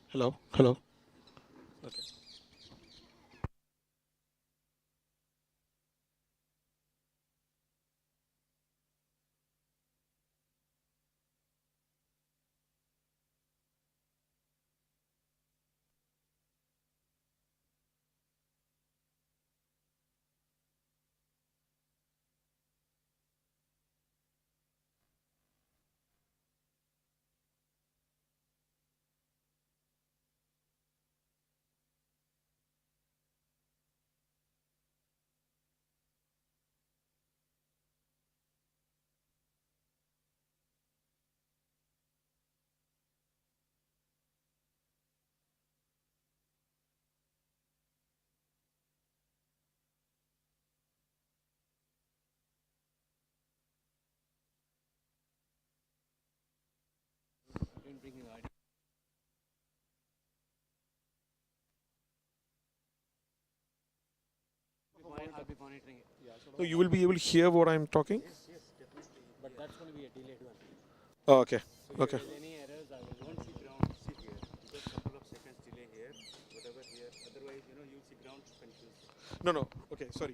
Hello, hello. Okay. I'll be monitoring it. So you will be able to hear what I'm talking? But that's going to be a delayed one. Oh, okay, So if okay. there's any errors, I will won't see ground. See here, just a couple of seconds delay here, whatever here. Otherwise, you'll see ground confused. No, no. Okay, sorry.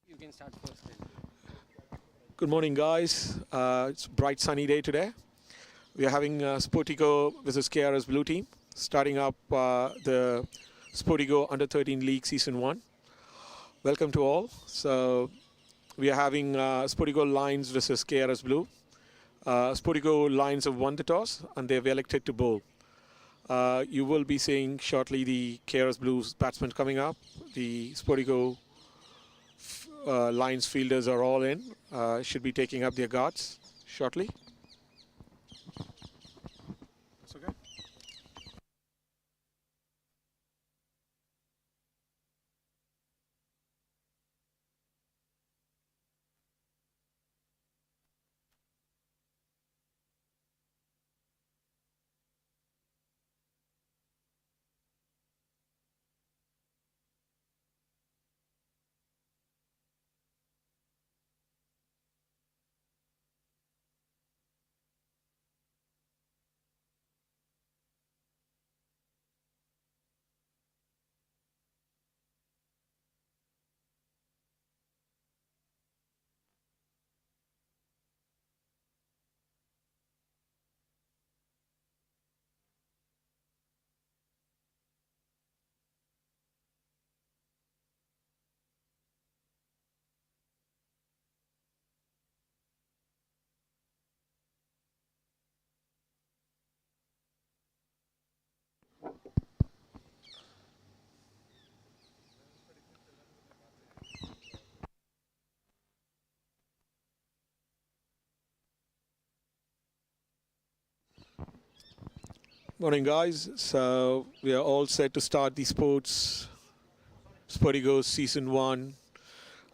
You can start first then. Good morning, guys. It's a bright sunny day today. We are having SportyGo versus KRS Blue Team, starting up the SportyGo Under 13 League Season 1. Welcome to all. So we are having SportyGo Lions versus KRS Blue. SportyGo Lions have won the toss and they've elected to bowl. You will be seeing shortly the KRS Blues batsmen coming up. The SportyGo Lions fielders are all in. Should be taking up their guards shortly. That's okay. Morning, guys. So we are all set to start the SportyGo Season 1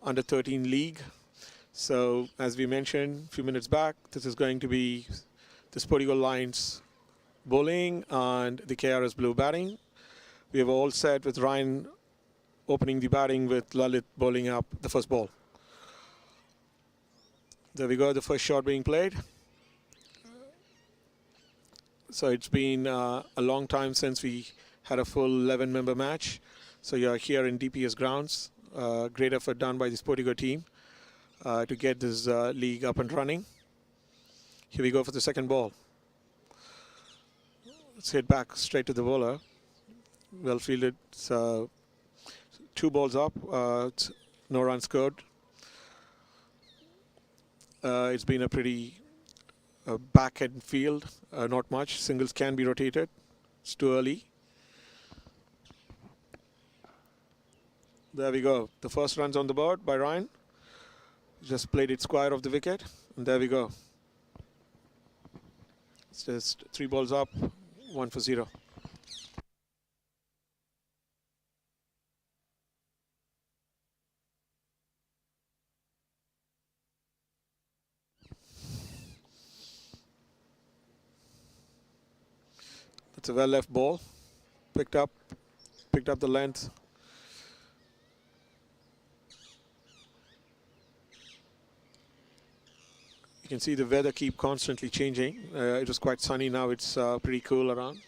Under 13 League. So as we mentioned a few minutes back, this is going to be the SportyGo Lions bowling and the KRS Blue batting. We have all set with Ryan opening the batting with Lalit bowling up the first ball. There we go, the first shot being played. So it's been a long time since we had a full 11-member match. So you're here in DPS grounds. Great effort done by the SportyGo team to get this league up and running. Here we go for the second ball. Let's hit back straight to the bowler. Well fielded. So 2 balls up. No runs scored. It's been a pretty back-end field. Not much. Singles can be rotated. It's too early. There we go. The first run's on the board by Ryan. Just played it square of the wicket, and there we go. It's just 3 balls up, 1 for 0. That's a well left ball. Picked up the length. You can see the weather keep constantly changing. It was quite sunny, now it's pretty cool around.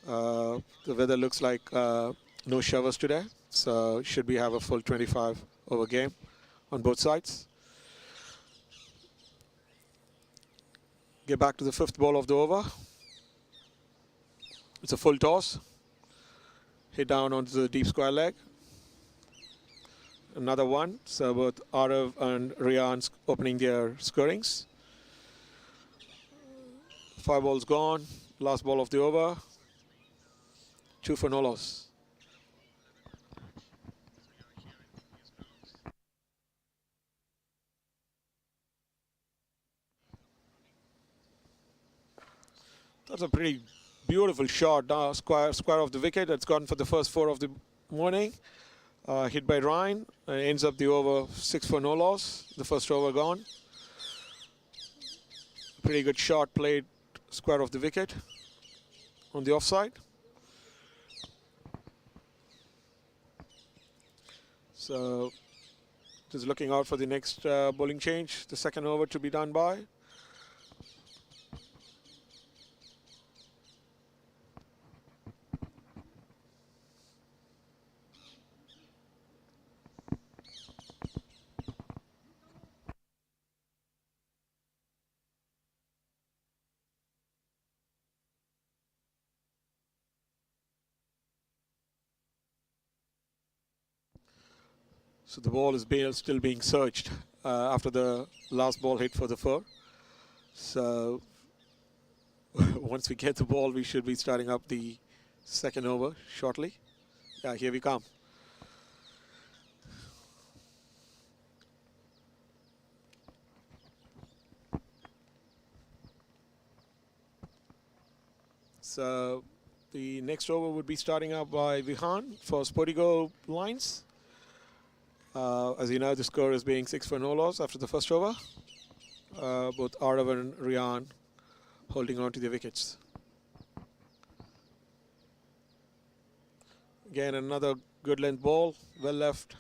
The weather looks like no showers today, so should we have a full 25 over game on both sides. Get back to the 5th ball of the over. It's a full toss. Hit down onto the deep square leg. Another one. So both Arav and Rian opening their scorings. 5 balls gone. Last ball of the over. 2 for no loss. That's a pretty beautiful shot. Square of the wicket. It's gone for the first 4 of the morning. Hit by Ryan. Ends up the over 6 for no loss. The first over gone. Pretty good shot played square of the wicket on the offside. So just looking out for the next bowling change. The second over to be done by. So the ball is still being searched after the last ball hit for the 4. So once we get the ball, we should be starting up the second over shortly. Yeah, here we come. So the next over would be starting up by Vihan for SportyGo lines. As you know, the score is being 6 for no loss after the first over. Both Arav and Rian holding on to the wickets. Again, another good length ball, well left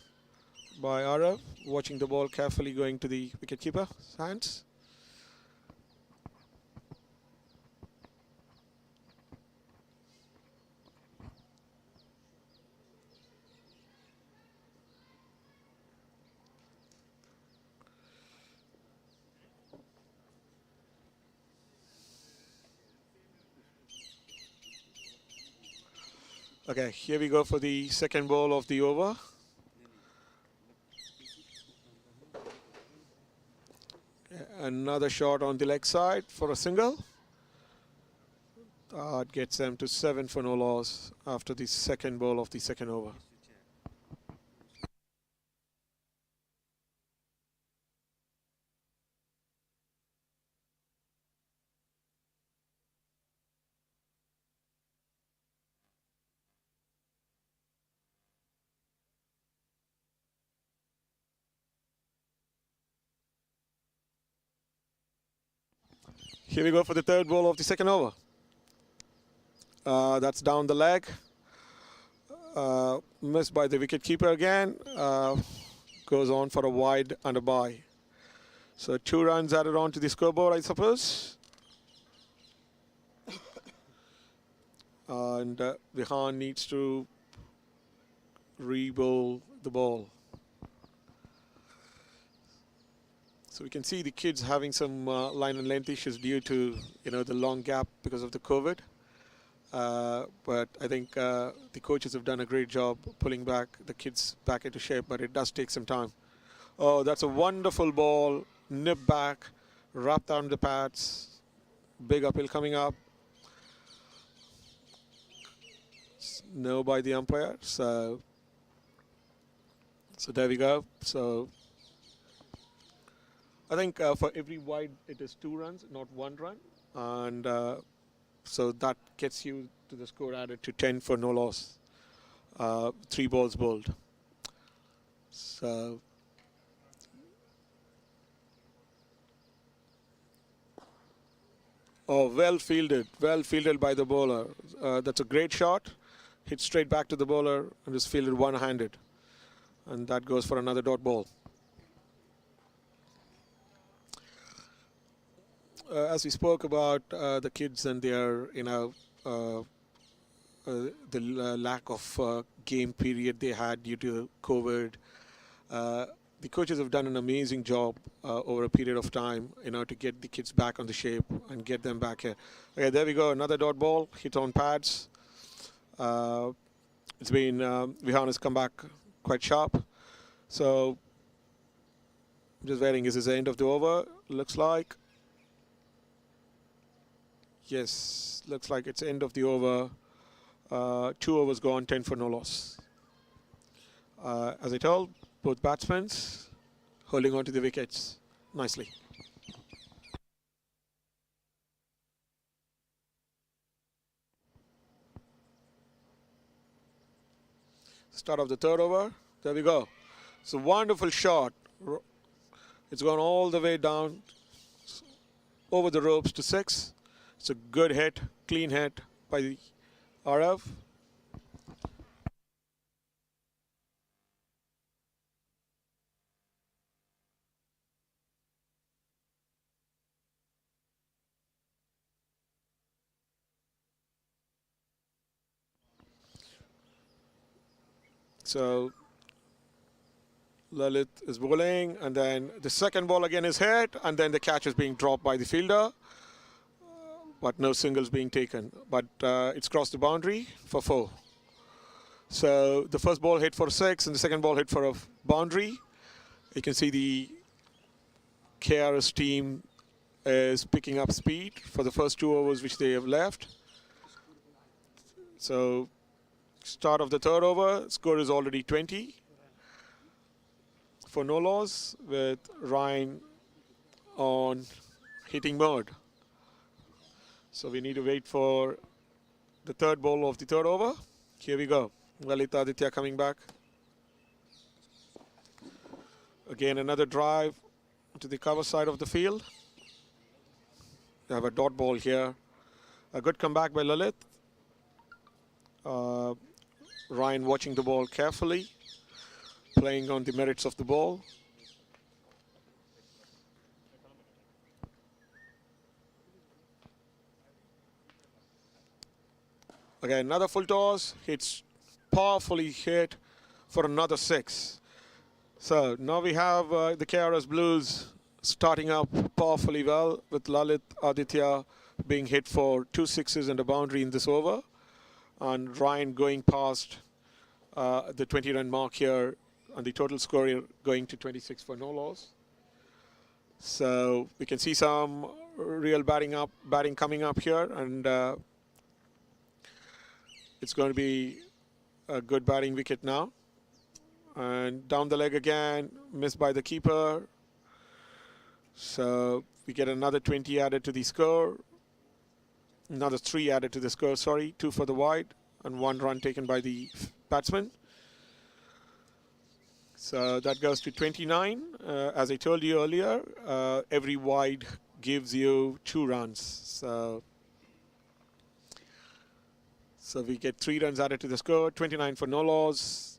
by Arav, watching the ball carefully going to the wicketkeeper's hands. Okay, here we go for the second ball of the over. Another shot on the leg side for a single. That gets them to 7 for no loss after the second ball of the second over. Here we go for the third ball of the second over. That's down the leg. Missed by the wicketkeeper again. Goes on for a wide and a bye. So 2 runs added on to the scoreboard, I suppose. And Vihan needs to re-bowl the ball. So we can see the kids having some line and length issues due to the long gap because of the COVID. But I think the coaches have done a great job pulling back the kids back into shape, but it does take some time. Oh, that's a wonderful ball. Nip back, wrapped around the pads. Big uphill coming up. No by the umpire. So there we go. So I think for every wide it is 2 runs, not 1 run, and so that gets you to the score added to 10 for no loss. 3 balls bowled. So oh, well fielded by the bowler. That's a great shot. Hit straight back to the bowler and is fielded one-handed, and that goes for another dot ball. As we spoke about the kids and their, the lack of game period they had due to COVID. The coaches have done an amazing job over a period of time, to get the kids back on the shape and get them back here. Okay, there we go. Another dot ball hit on pads. It's been Vihan has come back quite sharp. So just waiting. Is this the end of the over? Looks like. Yes, looks like it's end of the over. 2 overs gone, 10 for no loss. As I told, both batsmen holding on to the wickets nicely. Start of the third over. There we go. It's a wonderful shot. It's gone all the way down over the ropes to 6. It's a good hit, clean hit by the RF. So Lalit is bowling, and then the second ball again is hit, and then the catch is being dropped by the fielder, but no singles being taken. But it's crossed the boundary for 4. So the first ball hit for 6, and the second ball hit for a boundary. You can see the KRS team is picking up speed for the first 2 overs which they have left. So start of the third over, score is already 20 for no loss, with Ryan on hitting mode. So we need to wait for the third ball of the third over. Here we go. Lalita Aditya coming back. Again, another drive to the cover side of the field. We have a dot ball here. A good comeback by Lalit. Ryan watching the ball carefully, playing on the merits of the ball. Again, another full toss. Hits powerfully hit for another 6. So now we have the KRS Blues starting up powerfully well, with Lalit Aditya being hit for 2 sixes and a boundary in this over, and Ryan going past the 20-run mark here, and the total score here going to 26 for no loss. So we can see some real batting coming up here, and it's going to be a good batting wicket now. And down the leg again, missed by the keeper. So we get another 20 added to the score. Another 3 added to the score, sorry. 2 for the wide, and 1 run taken by the batsman. So that goes to 29. As I told you earlier, every wide gives you 2 runs. So we get 3 runs added to the score, 29 for no loss.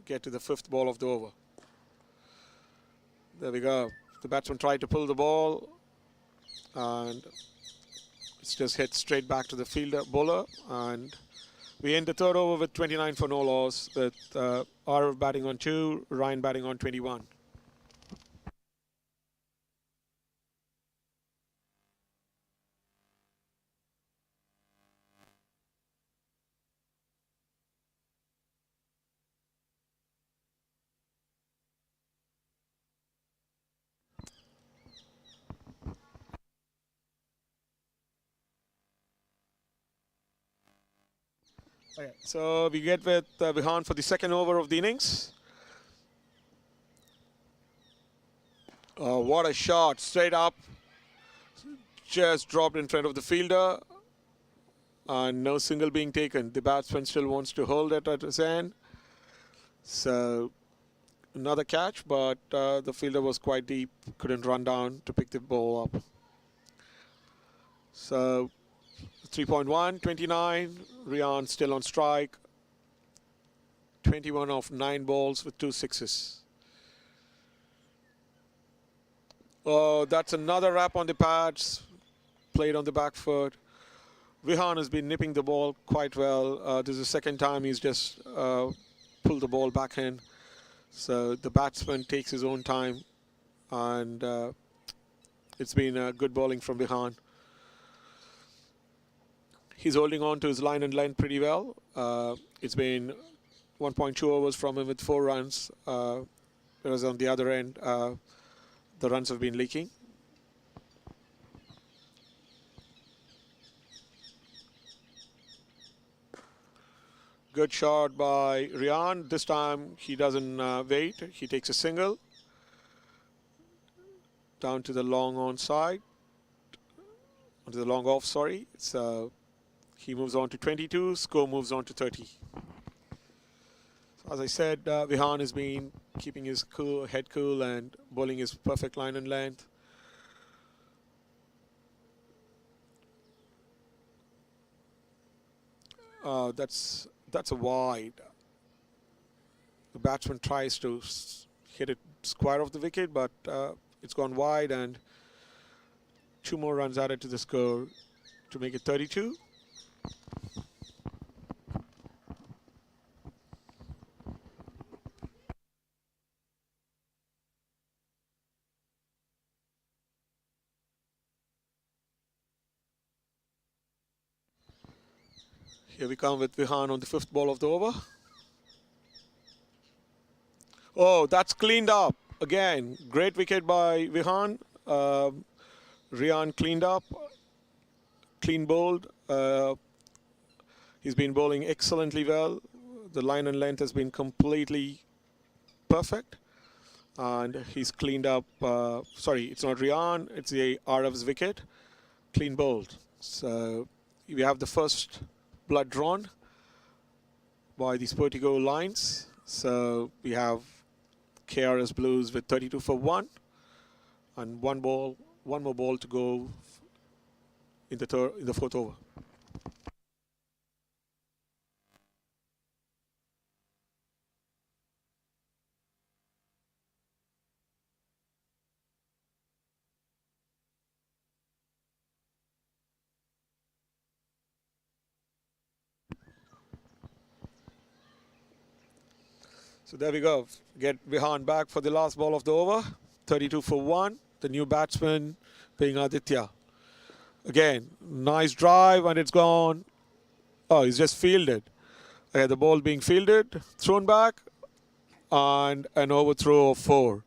Get to the 5th ball of the over. There we go. The batsman tried to pull the ball, and it's just hit straight back to the fielder bowler. And we end the third over with 29 for no loss, with Arav batting on 2, Ryan batting on 21. Okay, so we get with Vihan for the second over of the innings. What a shot, straight up, just dropped in front of the fielder, and no single being taken. The batsman still wants to hold it at his end. So another catch, but the fielder was quite deep, couldn't run down to pick the ball up. So 3.1, 29, Rian still on strike. 21 of 9 balls with 2 sixes. Oh, that's another wrap on the pads, played on the back foot. Vihan has been nipping the ball quite well. This is the second time he's just pulled the ball back in. So the batsman takes his own time, and it's been good bowling from Vihan. He's holding on to his line and length pretty well. It's been 1.2 overs from him with 4 runs, whereas on the other end, the runs have been leaking. Good shot by Rian. This time he doesn't wait. He takes a single down to the long on side, onto the long off, sorry. So he moves on to 22. Score moves on to 30. So as I said, Vihan has been keeping his head cool and bowling his perfect line and length. That's a wide. The batsman tries to hit it square off the wicket, but it's gone wide, and 2 more runs added to the score to make it 32. Here we come with Vihan on the 5th ball of the over. Oh, that's cleaned up. Again, great wicket by Vihan. Rian cleaned up, clean bowled. He's been bowling excellently well. The line and length has been completely perfect. And he's cleaned up, sorry, it's not Rian, it's the RF's wicket. Clean bowled. So we have the first blood drawn by the SportyGo lines. So we have KRS Blues with 32 for 1 and one more ball to go in the 4th over. So there we go. Get Vihan back for the last ball of the over. 32 for 1. The new batsman being Aditya. Again, nice drive, and it's gone. Oh, he's just fielded. Okay, the ball being fielded, thrown back, and an overthrow of 4.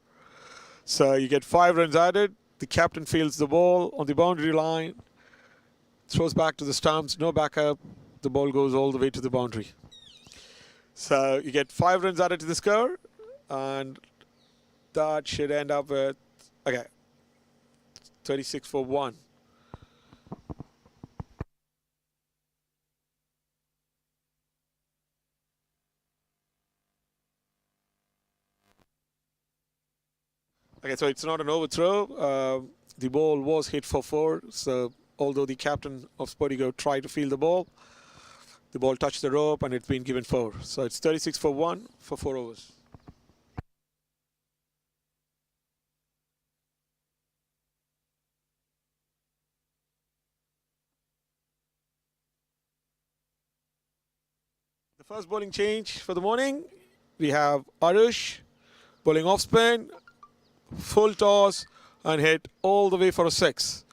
So you get 5 runs added. The captain fields the ball on the boundary line, throws back to the stumps, no backup. The ball goes all the way to the boundary. So you get 5 runs added to the score, and that should end up with, okay, 36 for 1. Okay, so it's not an overthrow. The ball was hit for 4. So although the captain of SportyGo tried to field the ball touched the rope, and it's been given 4. So it's 36 for 1 for 4 overs. The first bowling change for the morning, we have Arush bowling off spin, full toss, and hit all the way for a 6.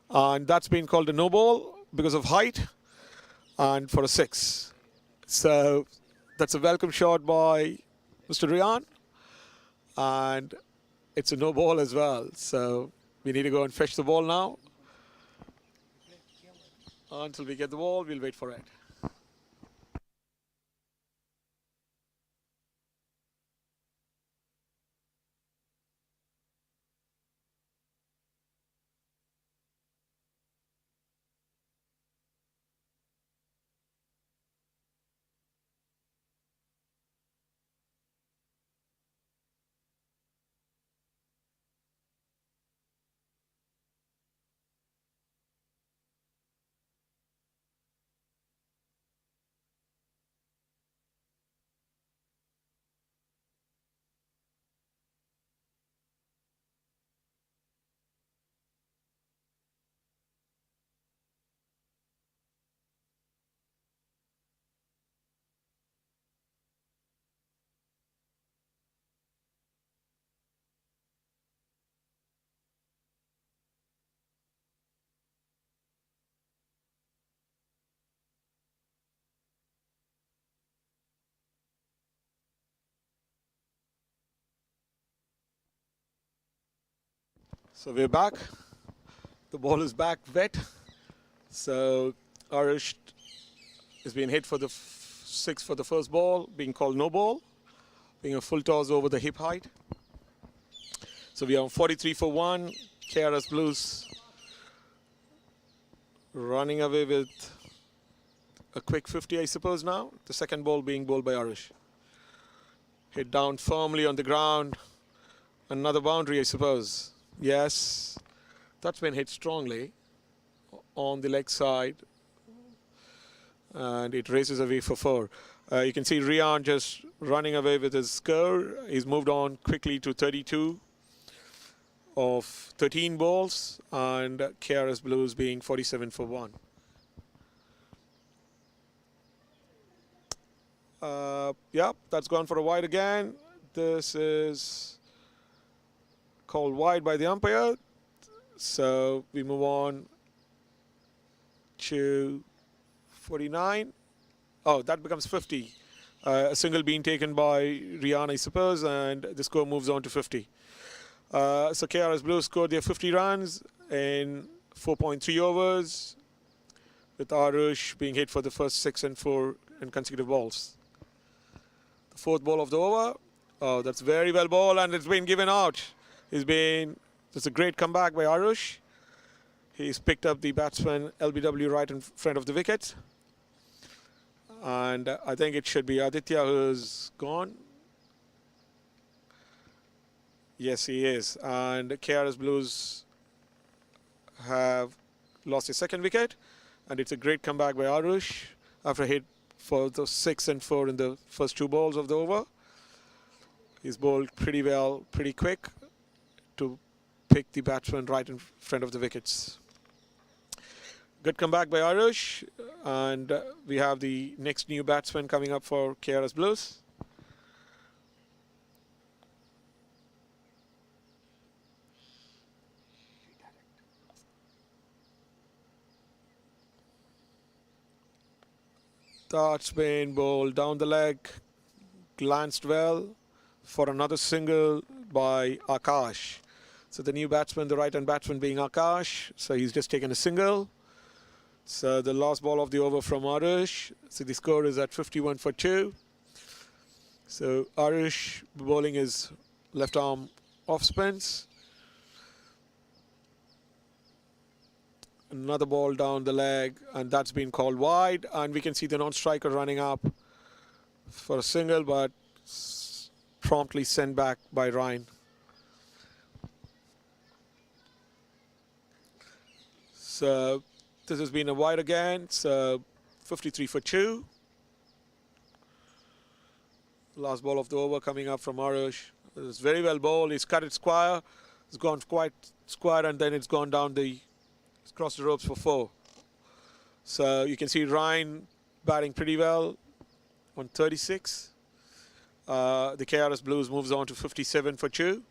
And that's been called a no ball because of height and for a 6. So that's a welcome shot by Mr. Rian, and it's a no ball as well. So we need to go and fetch the ball now. Until we get the ball, we'll wait for it. So we're back. The ball is back wet. So Arish is being hit for the six for the first ball, being called no ball, being a full toss over the hip height. So we are on 43 for 1. KRS Blues running away with a quick 50, I suppose now. The second ball being bowled by Arish. Hit down firmly on the ground. Another boundary, I suppose. Yes, that's been hit strongly on the leg side. And it races away for 4. You can see Rian just running away with his score. He's moved on quickly to 32 of 13 balls, and KRS Blues being 47 for 1. Yeah, that's gone for a wide again. This is called wide by the umpire. So we move on to 49. Oh, that becomes 50. A single being taken by Rian, I suppose, and the score moves on to 50. So KRS Blues scored their 50 runs in 4.3 overs, with Arush being hit for the first 6 and 4 in consecutive balls. The fourth ball of the over. Oh, that's very well ball, and it's been given out. It's a great comeback by Arush. He's picked up the batsman LBW right in front of the wicket. And I think it should be Aditya who's gone. Yes, he is. And KRS Blues have lost his second wicket. And it's a great comeback by Arush after a hit for the 6 and 4 in the first 2 balls of the over. He's bowled pretty well, pretty quick to pick the batsman right in front of the wickets. Good comeback by Arush, and we have the next new batsman coming up for KRS Blues. That's been bowled down the leg, glanced well for another single by Akash. So the new batsman, the right-hand batsman being Akash, so he's just taken a single. So the last ball of the over from Arush. So the score is at 51 for 2. So Arush bowling his left arm off spins. Another ball down the leg, and that's been called wide. And we can see the non-striker running up for a single, but promptly sent back by Ryan. So this has been a wide again. So 53 for 2. Last ball of the over coming up from Arush. It's very well bowled. He's cut it square. It's gone quite square, and then it's gone down it's crossed the ropes for 4. So you can see Ryan batting pretty well on 36. The KRS Blues moves on to 57 for 2.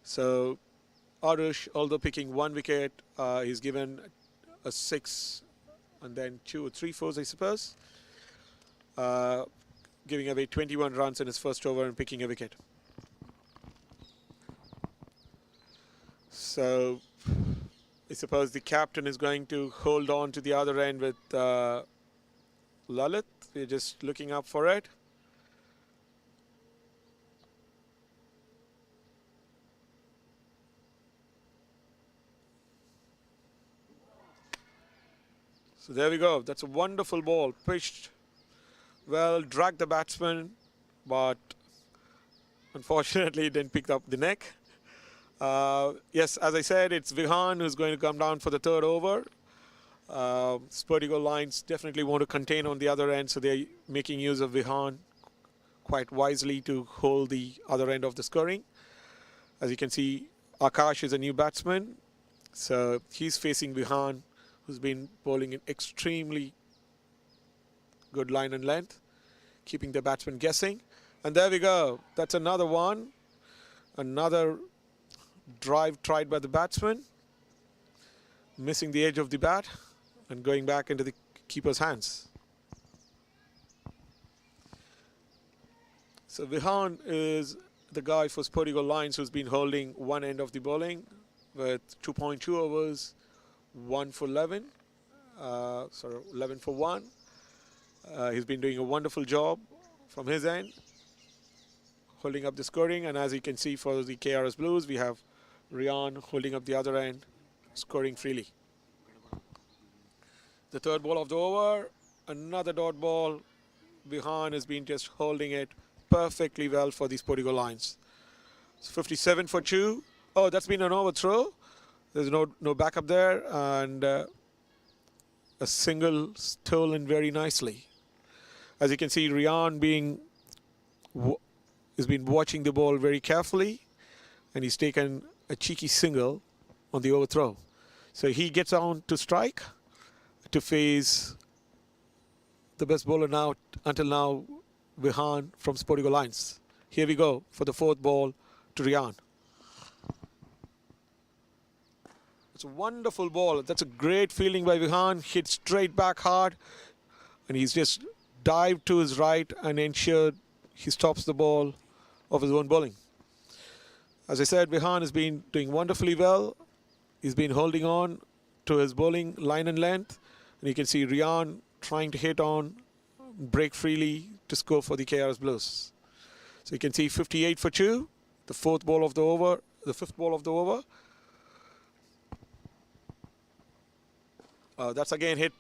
So Arush, although picking 1 wicket, he's given a 6 and then 2 or 3 fours, I suppose. Giving away 21 runs in his first over and picking a wicket. So I suppose the captain is going to hold on to the other end with Lalit. We're just looking up for it. So there we go. That's a wonderful ball. Pitched well, dragged the batsman, but unfortunately didn't pick up the neck. Yes, as I said, it's Vihan who's going to come down for the third over. SportyGo lines definitely want to contain on the other end, so they're making use of Vihan quite wisely to hold the other end of the scoring. As you can see, Akash is a new batsman, so he's facing Vihan, who's been bowling in extremely good line and length, keeping the batsman guessing. And there we go. That's another one. Another drive tried by the batsman, missing the edge of the bat and going back into the keeper's hands. So Vihan is the guy for SportyGo lines who's been holding one end of the bowling with 2.2 overs, 1 for 11. 11 for 1. He's been doing a wonderful job from his end, holding up the scoring. And as you can see for the KRS Blues, we have Ryan holding up the other end, scoring freely. The third ball of the over, another dot ball. Vihan has been just holding it perfectly well for the SportyGo lines. It's 57 for 2. Oh, that's been an overthrow. There's no backup there, and a single stolen very nicely. As you can see, Ryan has been watching the ball very carefully, and he's taken a cheeky single on the overthrow. So he gets on to strike to face the best bowler now until now, Vihan from SportyGo lines. Here we go for the fourth ball to Ryan. It's a wonderful ball. That's a great fielding by Vihan. Hit straight back hard, and he's just dived to his right and ensured he stops the ball of his own bowling. As I said, Vihan has been doing wonderfully well. He's been holding on to his bowling line and length, and you can see Ryan trying to hit on, break freely to score for the KRS Blues. So you can see 58 for 2, the fifth ball of the over. That's again hit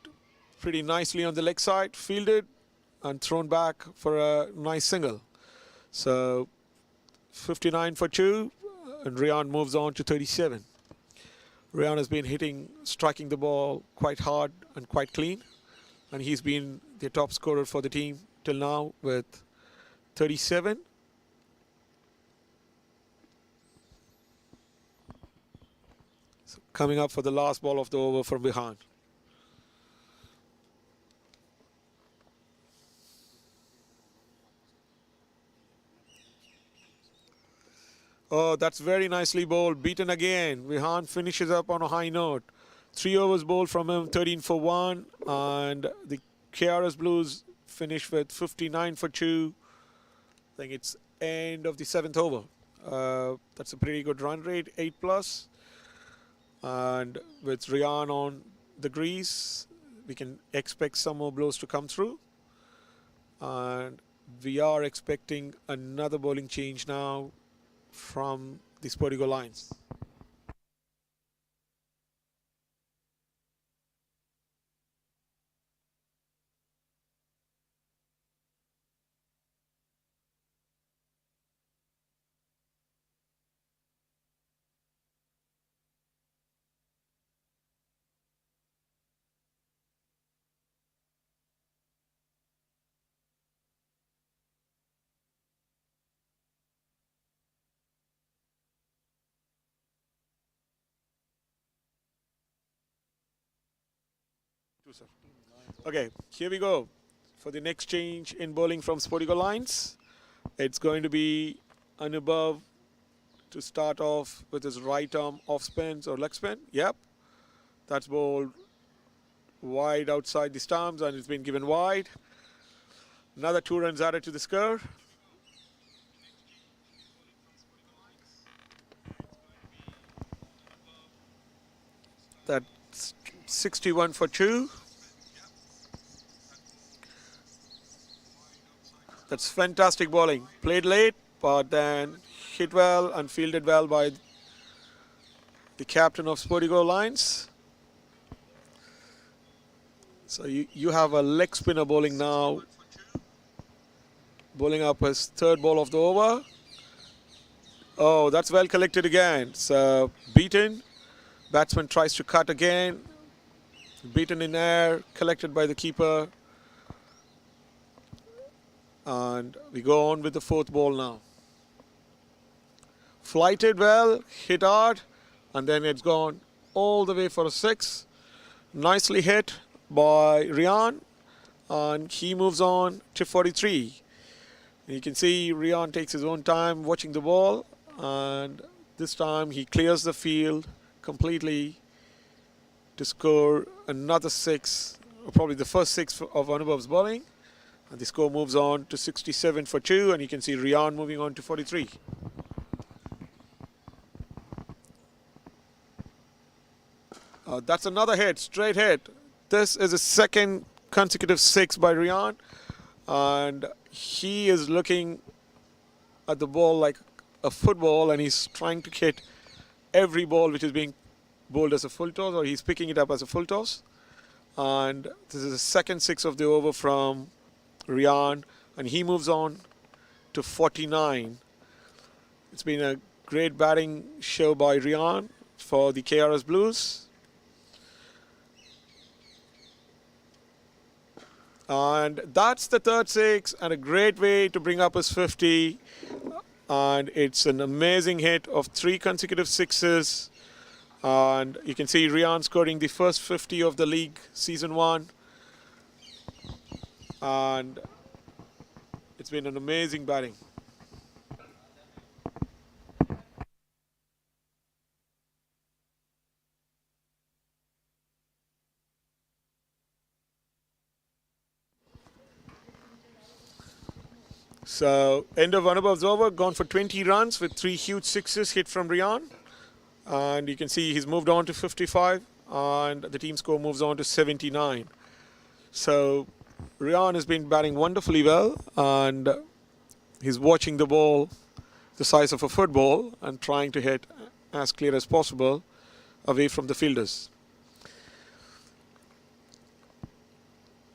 pretty nicely on the leg side, fielded and thrown back for a nice single. So 59 for 2, and Ryan moves on to 37. Ryan has been striking the ball quite hard and quite clean, and he's been the top scorer for the team till now with 37. So coming up for the last ball of the over from behind. Oh, that's very nicely bowled. Beaten again. Vihan finishes up on a high note. 3 overs bowled from him, 13 for 1. And the KRS Blues finish with 59 for 2. I think it's end of the 7th over. That's a pretty good run rate, 8+. And with Ryan on the grease, we can expect some more blows to come through. And we are expecting another bowling change now from the SportyGo lines. Okay, here we go for the next change in bowling from SportyGo lines. It's going to be Anubhav to start off with his right arm off spins or leg spin. Yep, that's bowled wide outside the stumps, and it's been given wide. Another 2 runs added to the score. That's 61 for 2. That's fantastic bowling. Played late, but then hit well and fielded well by the captain of SportyGo lines. So you have a leg spinner bowling now, bowling up his third ball of the over. Oh, that's well collected again. So beaten. Batsman tries to cut again. Beaten in air, collected by the keeper. And we go on with the fourth ball now. Flighted well, hit hard, and then it's gone all the way for a 6. Nicely hit by Ryan, and he moves on to 43. You can see Ryan takes his own time watching the ball, and this time he clears the field completely to score another 6, or probably the first 6 of Anubhav's bowling. And the score moves on to 67 for 2, and you can see Ryan moving on to 43. That's another hit, straight hit. This is a second consecutive six by Rian, and he is looking at the ball like a football, and he's trying to hit every ball which is being bowled as a full toss, or he's picking it up as a full toss. And this is the second six of the over from Rian, and he moves on to 49. It's been a great batting show by Rian for the KRS Blues. And that's the third six, and a great way to bring up his 50. And it's an amazing hit of 3 consecutive sixes. And you can see Rian scoring the first 50 of the league season 1. And it's been an amazing batting. So, end of Anubhav's over, gone for 20 runs with 3 huge sixes hit from Rian. And you can see he's moved on to 55, and the team score moves on to 79. So, Rian has been batting wonderfully well, and he's watching the ball the size of a football and trying to hit as clear as possible away from the fielders.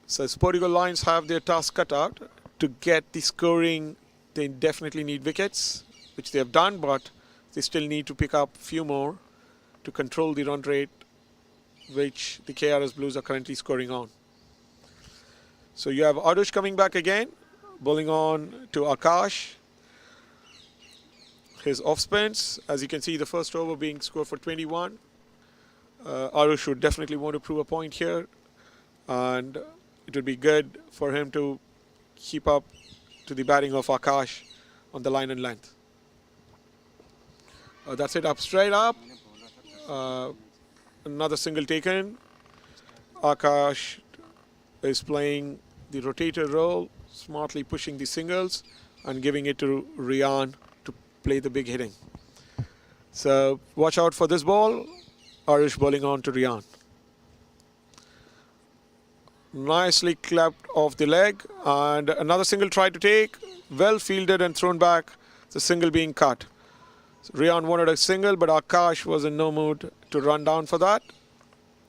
So, SportyGo Lions have their task cut out. To get the scoring, they definitely need wickets, which they have done, but they still need to pick up a few more to control the run rate which the KRS Blues are currently scoring on. So you have Arush coming back again, bowling on to Akash. His off spins, as you can see, the first over being scored for 21. Arush would definitely want to prove a point here, and it would be good for him to keep up to the batting of Akash on the line and length. That's it, up straight up. Another single taken. Akash is playing the rotator role, smartly pushing the singles and giving it to Rian to play the big hitting. So watch out for this ball. Arush bowling on to Rian. Nicely clapped off the leg, and another single tried to take, well fielded and thrown back, the single being cut. So Rian wanted a single, but Akash was in no mood to run down for that.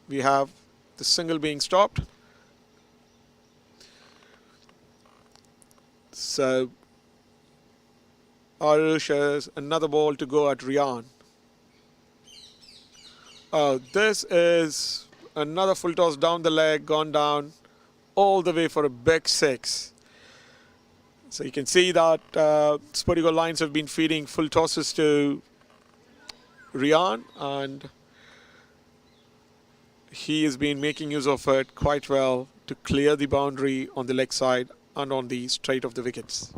We have the single being stopped. So Arush has another ball to go at Rian. Oh, this is another full toss down the leg, gone down all the way for a big six. So you can see that SportyGo Lions have been feeding full tosses to Rian, and he has been making use of it quite well to clear the boundary on the leg side and on the straight of the wickets.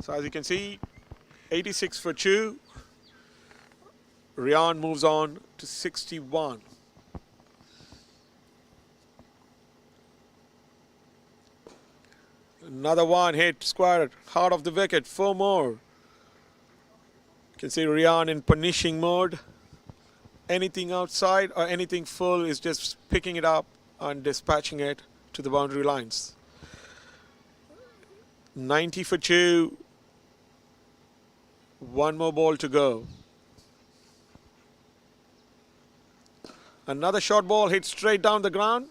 So as you can see, 86 for 2. Rian moves on to 61. Another one hit square, heart of the wicket, 4 more. You can see Rian in punishing mode. Anything outside or anything full is just picking it up and dispatching it to the boundary lines. 90 for 2. 1 more ball to go. Another short ball hit straight down the ground.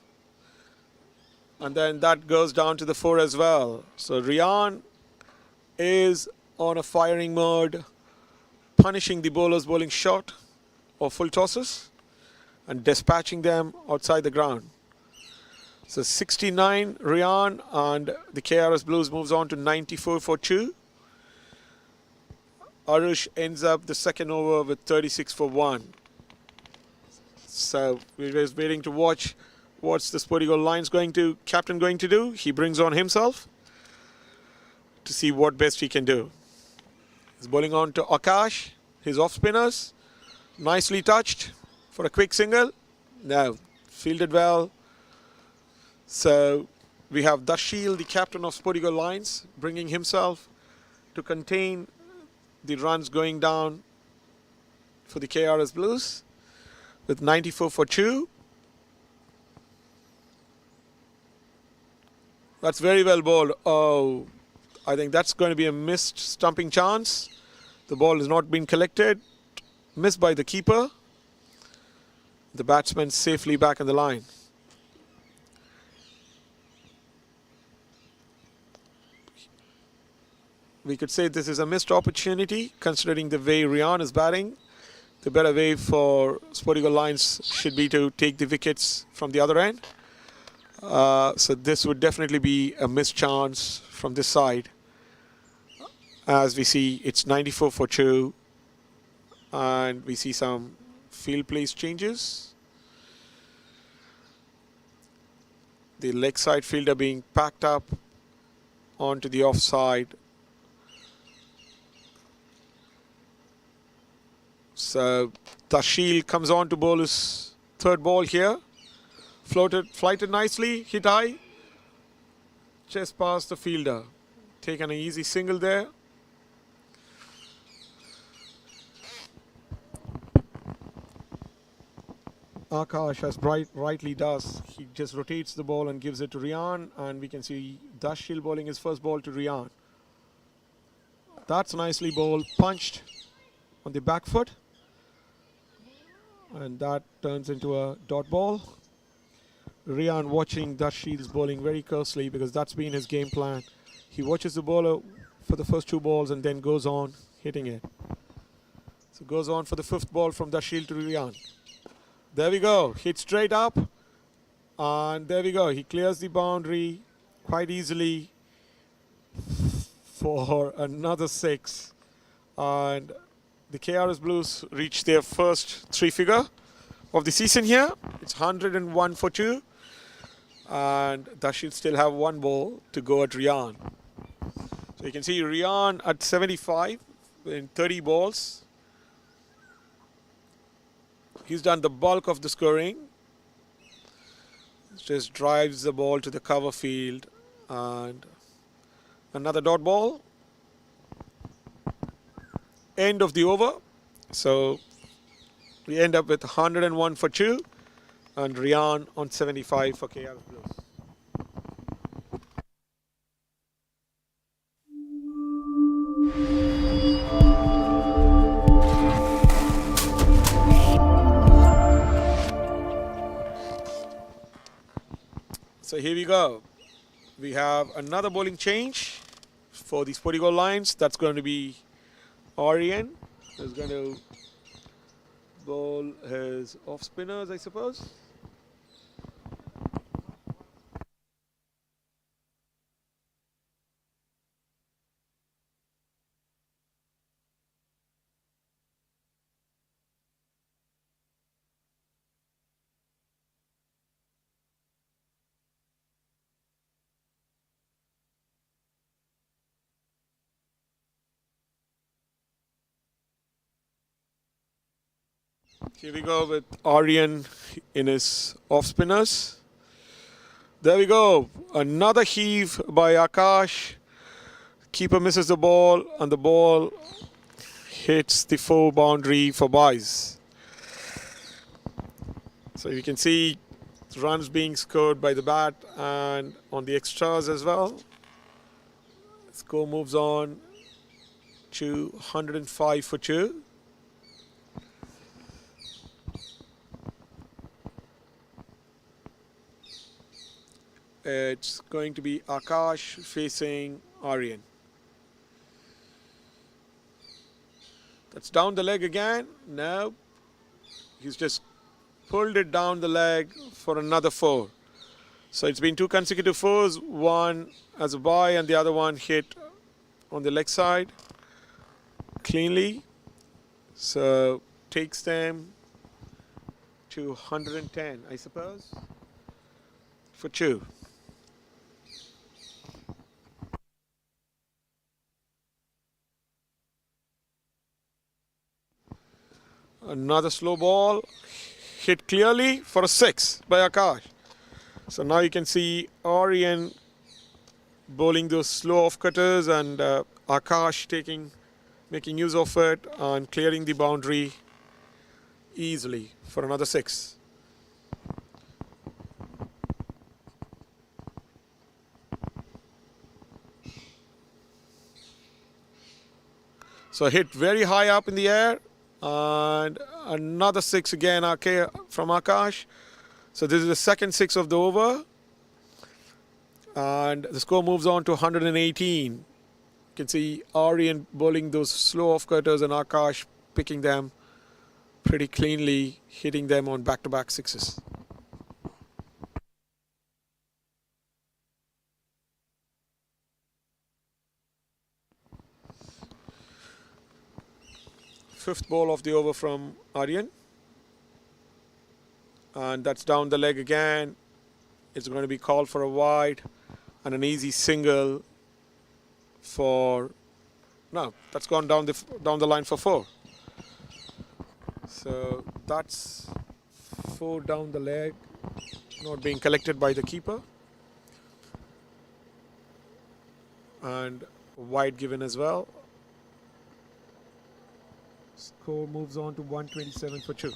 And then that goes down to the 4 as well. So Rian is on a firing mode, punishing the bowlers bowling short or full tosses and dispatching them outside the ground. So 69 Rian, and the KRS Blues moves on to 94 for 2. Arush ends up the second over with 36 for 1. So we're just waiting to watch what's the SportyGo Lions captain going to do. He brings on himself to see what best he can do. He's bowling on to Akash, his off spinners, nicely touched for a quick single. No, fielded well. So we have Dashil, the captain of SportyGo Lions, bringing himself to contain the runs going down for the KRS Blues. with 94 for 2. That's very well bowled. Oh, I think that's going to be a missed stumping chance. The ball has not been collected. Missed by the keeper. The batsman safely back in the line. We could say this is a missed opportunity considering the way Rian is batting. The better way for SportyGo Lions should be to take the wickets from the other end. So this would definitely be a missed chance from this side. As we see, it's 94 for 2. And we see some field place changes. The leg side fielder being packed up onto the offside. So Tashil comes on to bowl his third ball here. Flighted nicely, hit high. Just past the fielder. Taken an easy single there. Akash, as rightly does, he just rotates the ball and gives it to Rian, and we can see Dashil bowling his first ball to Rian. That's nicely bowled, punched on the back foot, and that turns into a dot ball. Rian watching Dashil's bowling very closely because that's been his game plan. He watches the bowler for the first 2 balls and then goes on hitting it. So goes on for the 5th ball from Dashil to Rian. There we go, hit straight up, and there we go. He clears the boundary quite easily for another 6. And the KRS Blues reach their first 3-figure of the season here. It's 101 for 2. And Dashil still have 1 ball to go at Rian. So you can see Rian at 75 in 30 balls. He's done the bulk of the scoring. Just drives the ball to the cover field. And another dot ball. End of the over. So we end up with 101 for 2. And Rian on 75 for KRS Blues. So here we go. We have another bowling change for the SportyGo Lions. That's going to be Aryan. Is going to bowl his off spinners, I suppose. Here we go with Aryan in his off spinners. There we go. Another heave by Akash. Keeper misses the ball and the ball hits the 4 boundary for byes. So you can see runs being scored by the bat and on the extras as well. Score moves on to 105 for 2. It's going to be Akash facing Aryan. That's down the leg again. No. He's just pulled it down the leg for another 4. So it's been 2 consecutive 4s. One as a bye and the other one hit on the leg side cleanly. So takes them to 110, I suppose, for 2. Another slow ball, hit clearly for a 6 by Akash. So now you can see Aryan bowling those slow off cutters and Akash making use of it and clearing the boundary easily for another 6. So hit very high up in the air, and another 6 again from Akash. So this is the second 6 of the over, and the score moves on to 118. You can see Aryan bowling those slow off-cutters and Akash picking them pretty cleanly, hitting them on back-to-back 6s. Fifth ball of the over from Aryan, and that's down the leg again. It's going to be called for a wide and an easy single for, no, that's gone down the line for 4. So that's 4 down the leg, not being collected by the keeper, and wide given as well. Score moves on to 127 for 2.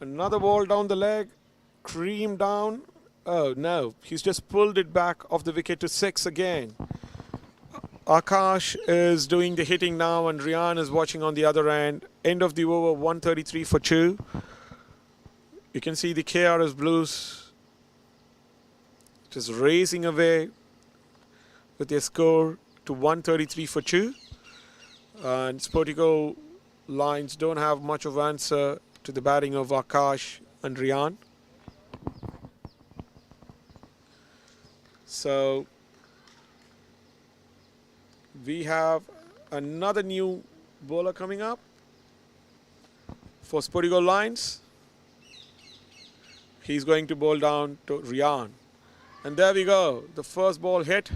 Another ball down the leg, cream down. Oh no, he's just pulled it back off the wicket to 6 again. Akash is doing the hitting now, and Rian is watching on the other end. End of the over, 133 for 2. You can see the KRS Blues just racing away with their score to 133 for 2. And SportyGo lines don't have much of answer to the batting of Akash and Rian. So we have another new bowler coming up for SportyGo lines. He's going to bowl down to Rian. And there we go. The first ball hit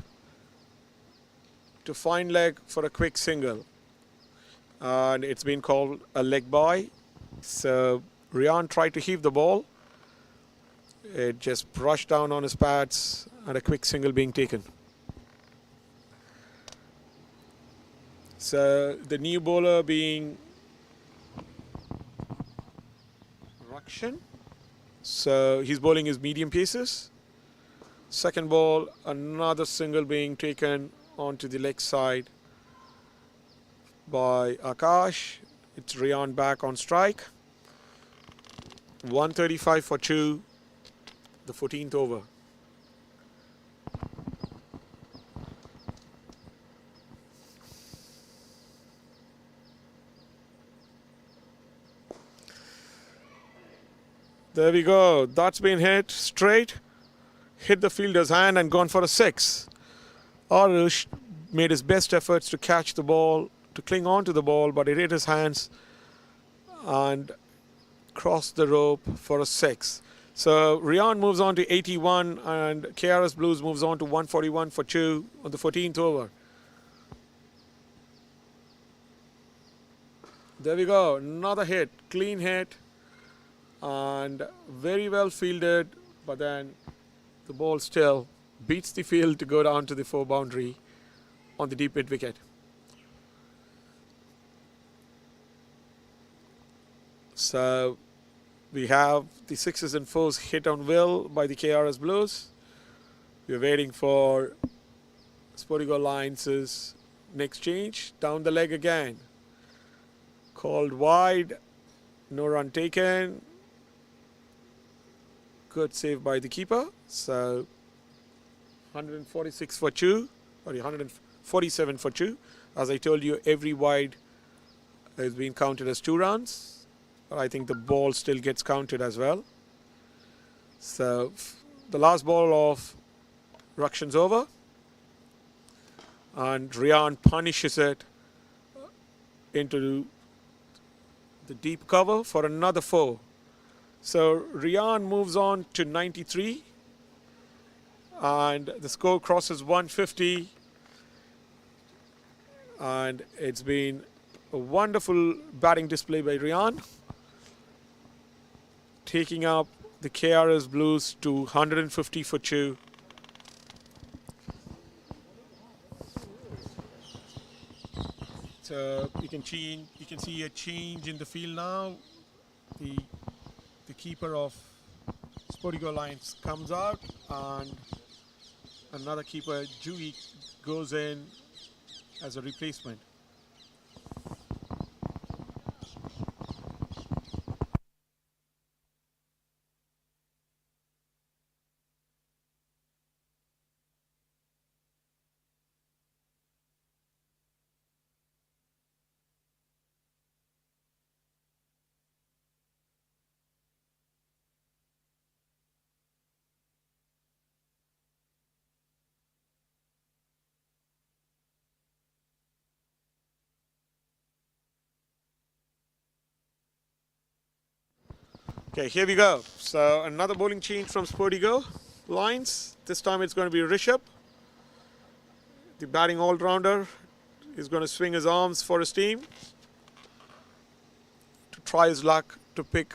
to fine leg for a quick single. And it's been called a leg bye. So Rian tried to heave the ball. It just brushed down on his pads, and a quick single being taken. So the new bowler being Rakshan. So he's bowling his medium paces. Second ball, another single being taken onto the leg side by Akash. It's Rian back on strike. 135 for 2, the 14th over. There we go. That's been hit straight. Hit the fielder's hand and gone for a 6. Arush made his best efforts to catch the ball, to cling on to the ball, but it hit his hands and crossed the rope for a 6. So Rian moves on to 81, and KRS Blues moves on to 141 for 2 on the 14th over. There we go. Another hit. Clean hit. And very well fielded, but then the ball still beats the field to go down to the 4 boundary on the deep mid wicket. So we have the 6s and 4s hit on will by the KRS Blues. We're waiting for SportyGo Lines' next change. Down the leg again. Called wide. No run taken. Good save by the keeper. So 146 for 2. Sorry, 147 for 2. As I told you, every wide has been counted as 2 runs. But I think the ball still gets counted as well. So the last ball of Rakshan's over. And Rian punishes it into the deep cover for another 4. So Rian moves on to 93. And the score crosses 150. And it's been a wonderful batting display by Rian. taking up the KRS Blues to 150 for 2. So you can see a change in the field now. The keeper of SportyGo Lions comes out and another keeper, Dewey, goes in as a replacement. Okay, here we go. So another bowling change from SportyGo Lions. This time it's going to be Rishabh. The batting all-rounder is going to swing his arms for his team to try his luck to pick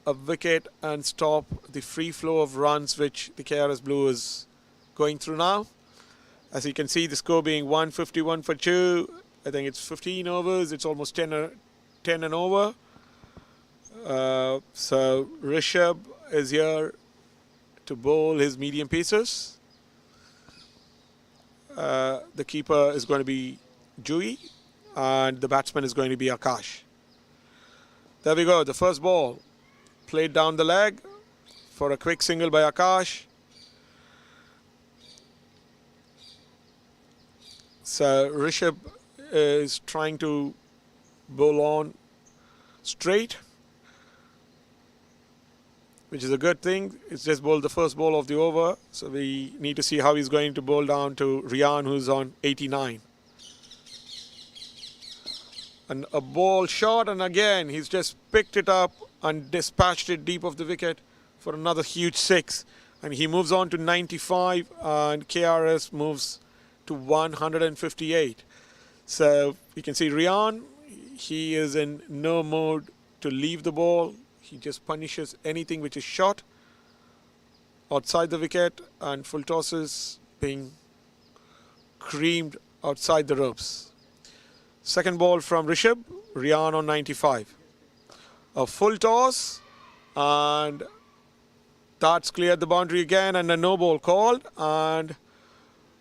a wicket and stop the free flow of runs which the KRS Blue is going through now. As you can see, the score being 151 for 2. I think it's 15 overs. It's almost 10 and over. So Rishabh is here to bowl his medium pacers. The keeper is going to be Dewey and the batsman is going to be Akash. There we go. The first ball played down the leg for a quick single by Akash. So Rishabh is trying to bowl on straight, which is a good thing. It's just bowled the first ball of the over. So we need to see how he's going to bowl down to Rian, who's on 89. And a ball shot, and again, he's just picked it up and dispatched it deep of the wicket for another huge 6. And he moves on to 95, and KRS moves to 158. So you can see Rian, he is in no mode to leave the ball. He just punishes anything which is shot outside the wicket, and full tosses being creamed outside the ropes. Second ball from Rishabh, Rian on 95. A full toss, and that's cleared the boundary again, and a no ball called, and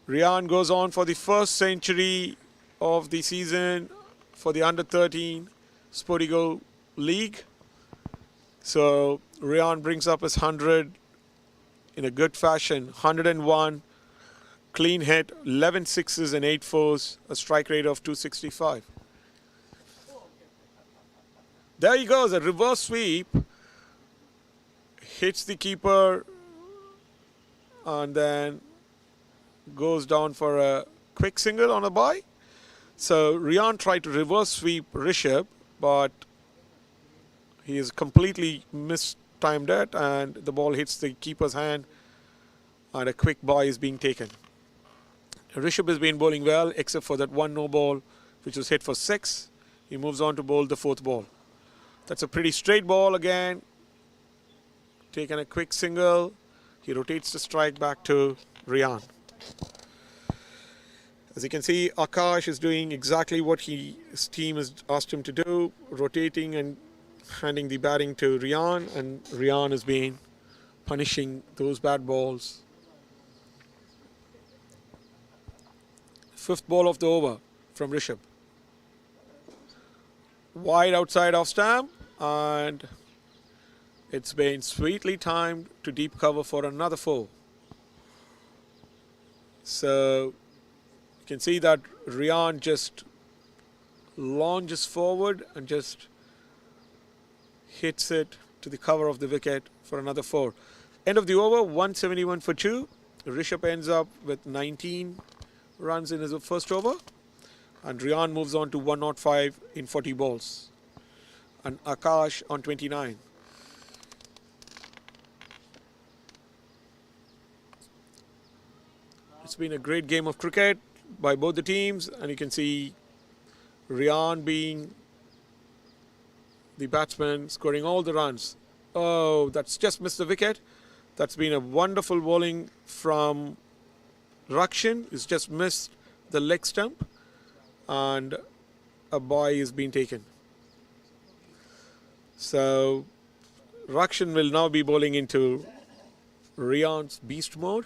Rian goes on for the first century of the season for the under-13 SportyGo League. So Rian brings up his 100 in a good fashion. 101, clean hit, 11 sixes and 8 fours, a strike rate of 265. There he goes, a reverse sweep. Hits the keeper and then goes down for a quick single on a bye. So Rian tried to reverse sweep Rishabh, but he is completely mistimed it, and the ball hits the keeper's hand, and a quick bye is being taken. Rishabh has been bowling well, except for that one no ball, which was hit for 6. He moves on to bowl the 4th ball. That's a pretty straight ball again. Taken a quick single. He rotates the strike back to Rian. As you can see, Akash is doing exactly what his team has asked him to do, rotating and handing the batting to Rian, and Rian has been punishing those bad balls. 5th ball of the over from Rishabh. Wide outside off stamp, and it's been sweetly timed to deep cover for another 4. So you can see that Rian just launches forward and just hits it to the cover of the wicket for another 4. End of the over, 171 for 2. Rishabh ends up with 19 runs in his first over, and Rian moves on to 105 in 40 balls, and Akash on 29. It's been a great game of cricket by both the teams, and you can see Rian being the batsman, scoring all the runs. Oh, that's just missed the wicket. That's been a wonderful bowling from Rakshan. He's just missed the leg stump, and a boy is being taken. So Rakshan will now be bowling into Rian's beast mode.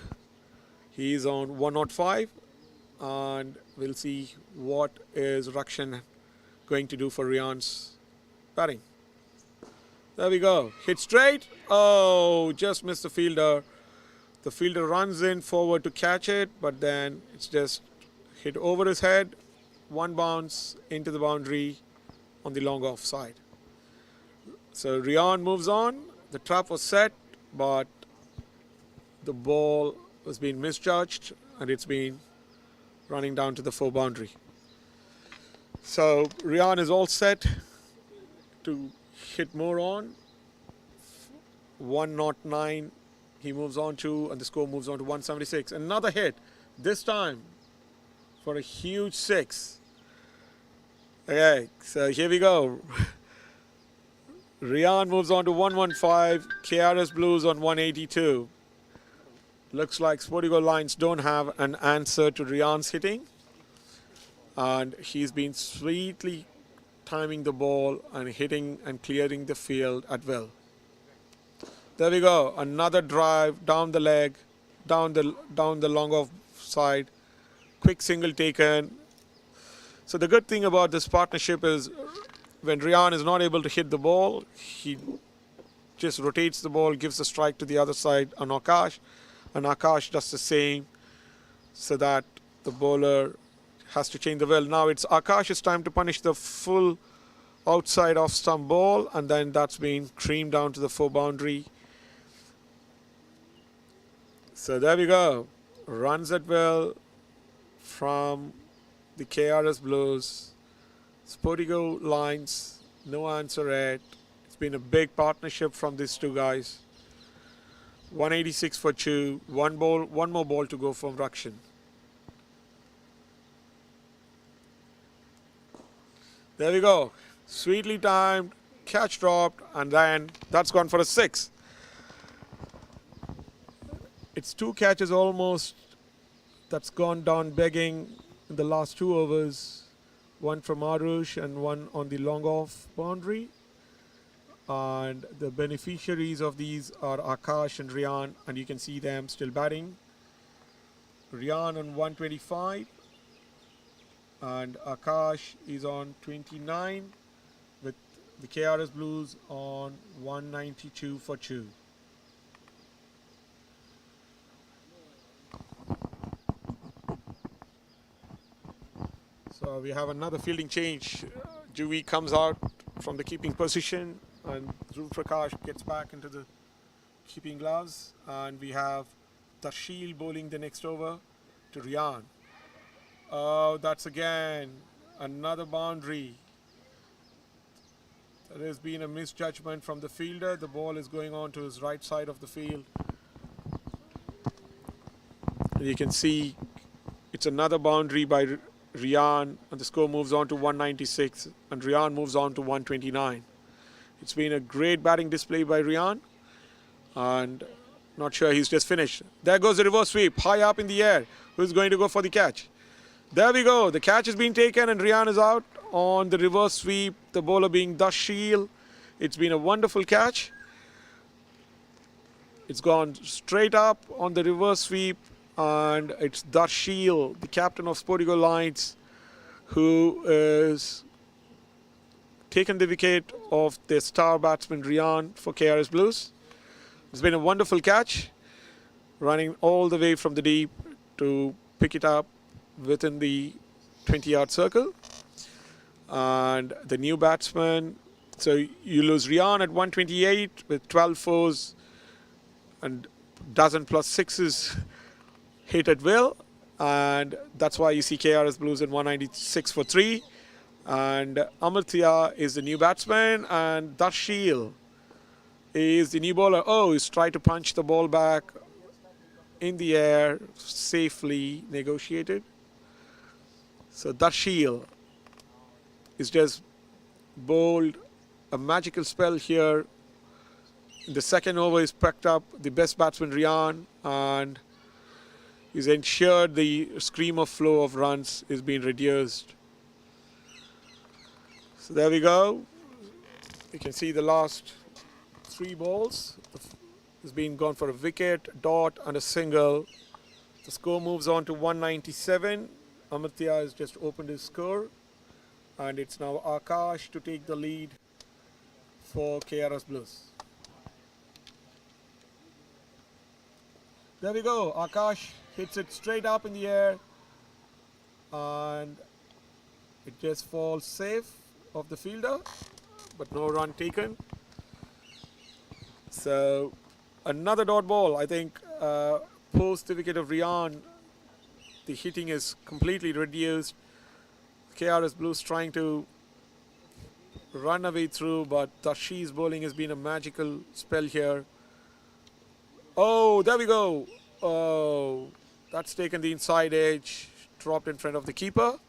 He is on 105, and we'll see what is Rakshan going to do for Rian's batting. There we go. Hit straight. Oh, just missed the fielder. The fielder runs in forward to catch it, but then it's just hit over his head. One bounce into the boundary on the long off side. So Rian moves on. The trap was set, but the ball was being misjudged, and it's been running down to the 4 boundary. So Rian is all set to hit more on. 109 he moves on to, and the score moves on to 176. Another hit, this time for a huge 6. Okay, so here we go. Rian moves on to 115, KRS Blues on 182. Looks like SportyGo Lions don't have an answer to Rian's hitting, and he's been sweetly timing the ball and hitting and clearing the field at will. There we go, another drive down the leg, down the long off side, quick single taken. So the good thing about this partnership is when Rian is not able to hit the ball, he just rotates the ball, gives the strike to the other side on Akash, and Akash does the same, so that the bowler has to change the will. Now it's Akash's time to punish the full outside off stump ball, and then that's been creamed down to the 4 boundary. So there we go. Runs at will from the KRS Blues. SportyGo Lions, no answer yet. It's been a big partnership from these two guys. 186 for 2. One more ball to go from Rakshan. There we go. Sweetly timed, catch dropped, and then that's gone for a 6. It's 2 catches almost that's gone down begging in the last 2 overs. One from Arush and one on the long off boundary. And the beneficiaries of these are Akash and Rian, and you can see them still batting. Rian on 125 and Akash is on 29 with the KRS Blues on 192 for 2. So we have another fielding change. Juvi comes out from the keeping position, and Dhruv Prakash gets back into the keeping gloves, and we have Darshil bowling the next over to Rian. Oh, that's again another boundary. There has been a misjudgment from the fielder. The ball is going on to his right side of the field. You can see it's another boundary by Rian, and the score moves on to 196, and Rian moves on to 129. It's been a great batting display by Rian, and not sure he's just finished. There goes the reverse sweep, high up in the air. Who's going to go for the catch? There we go. The catch has been taken, and Rian is out on the reverse sweep, the bowler being Darshil. It's been a wonderful catch. It's gone straight up on the reverse sweep, and it's Darshil, the captain of SportyGo Lions, who is taken the wicket of the star batsman Rian for KRS Blues. It's been a wonderful catch, running all the way from the deep to pick it up within the 20-yard circle. And the new batsman, so you lose Rian at 128 with 12 fours and dozen plus sixes hit at will, and that's why you see KRS Blues in 196 for 3. And Amartya is the new batsman, and Darshil is the new bowler. Oh, he's tried to punch the ball back in the air, safely negotiated. So Darshil is just bowled a magical spell here In the second over, he's picked up the best batsman Rian, and he's ensured the stream of flow of runs is being reduced. So there we go. You can see the last 3 balls. Has been gone for a wicket, dot, and a single. The score moves on to 197. Amartya has just opened his score, and it's now Akash to take the lead for KRS Blues. There we go. Akash hits it straight up in the air, and it just falls safe of the fielder, but no run taken. So another dot ball. I think post the wicket of Rian, the hitting is completely reduced. KRS Blues trying to run away through, but Tashi's bowling has been a magical spell here. Oh, there we go. Oh, that's taken the inside edge, dropped in front of the keeper.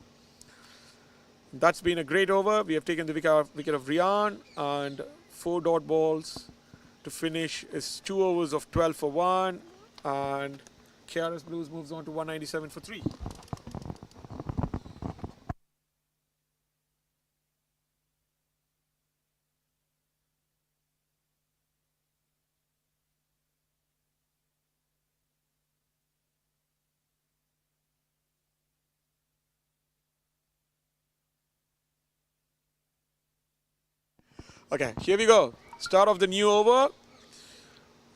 That's been a great over. We have taken the wicket of Rian, and 4 dot balls to finish is 2 overs of 12 for 1, and KRS Blues moves on to 197 for 3. Okay, here we go. Start of the new over.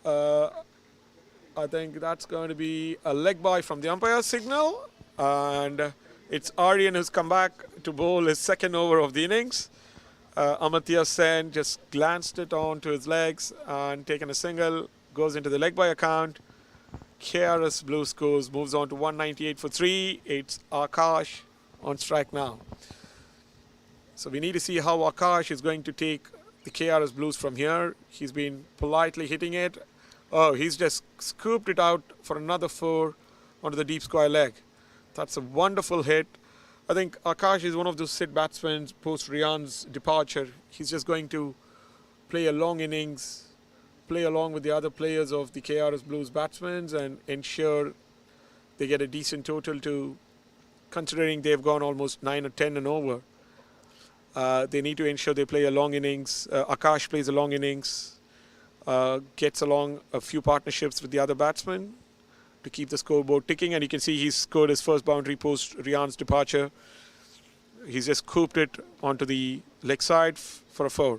I think that's going to be a leg bye from the umpire signal, and it's Aryan who's come back to bowl his second over of the innings. Amartya Sen just glanced it onto his legs and taken a single, goes into the leg bye account. KRS Blue scores, moves on to 198 for 3. It's Akash on strike now. So we need to see how Akash is going to take the KRS Blues from here. He's been politely hitting it. Oh, he's just scooped it out for another 4 onto the deep square leg. That's a wonderful hit. I think Akash is one of those sit batsmen post Rian's departure. He's just going to play a long innings, play along with the other players of the KRS Blues batsmen, and ensure they get a decent total, to considering they've gone almost 9 or 10 and over. They need to ensure they play a long innings. Akash plays a long innings, gets along a few partnerships with the other batsmen to keep the scoreboard ticking. And you can see he's scored his first boundary post Rian's departure. He's just cooped it onto the leg side for a 4.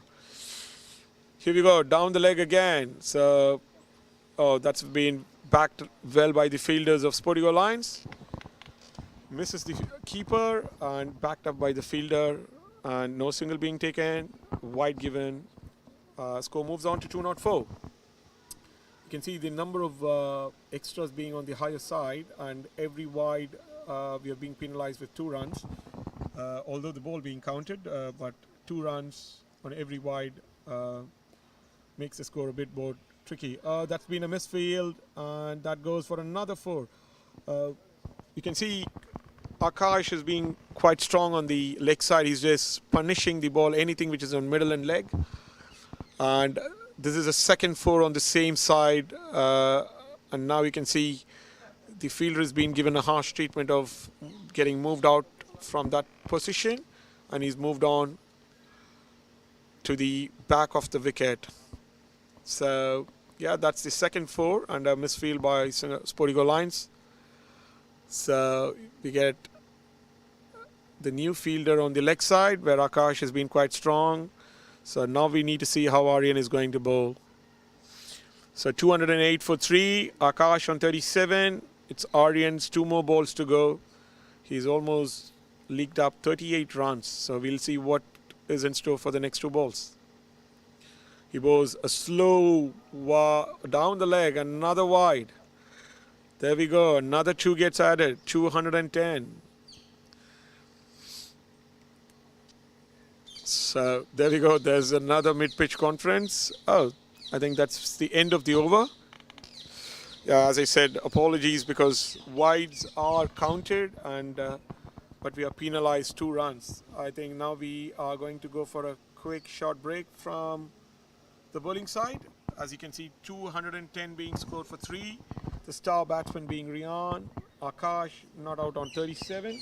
Here we go, down the leg again. So, oh, that's been backed well by the fielders of SportyGo Lions. Misses the keeper and backed up by the fielder. And no single being taken, wide given. Score moves on to 204. You can see the number of extras being on the higher side, and every wide we are being penalized with 2 runs. Although the ball being counted, but 2 runs on every wide makes the score a bit more tricky. That's been a misfield, and that goes for another 4. You can see Akash is being quite strong on the leg side. He's just punishing the ball, anything which is on middle and leg. And this is a second 4 on the same side. And now you can see the fielder is being given a harsh treatment of getting moved out from that position. And he's moved on to the back of the wicket. So, yeah, that's the second 4 and a misfield by SportyGo Lions. So we get the new fielder on the leg side, where Akash has been quite strong. So now we need to see how Aryan is going to bowl. So 208 for 3, Akash on 37. It's Aryan's 2 more balls to go. He's almost leaked up 38 runs. So we'll see what is in store for the next 2 balls. He bowls a slow down the leg, another wide. There we go, another 2 gets added, 210. So there we go, there's another mid-pitch conference. Oh, I think that's the end of the over. Yeah, as I said, apologies because wides are counted, and but we are penalized 2 runs. I think now we are going to go for a quick short break from the bowling side, As you can see, 210 being scored for 3. The star batsman being Rian. Akash not out on 37.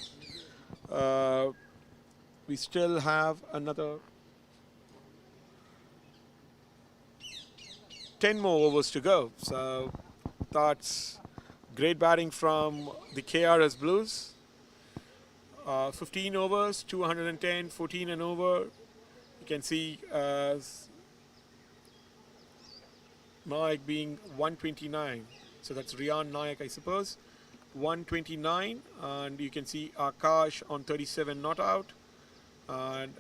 We still have another 10 more overs to go. So that's great batting from the KRS Blues. 15 overs, 210, 14 and over. You can see Nayak being 129. So that's Rian Nayak, I suppose. 129, and you can see Akash on 37 not out. And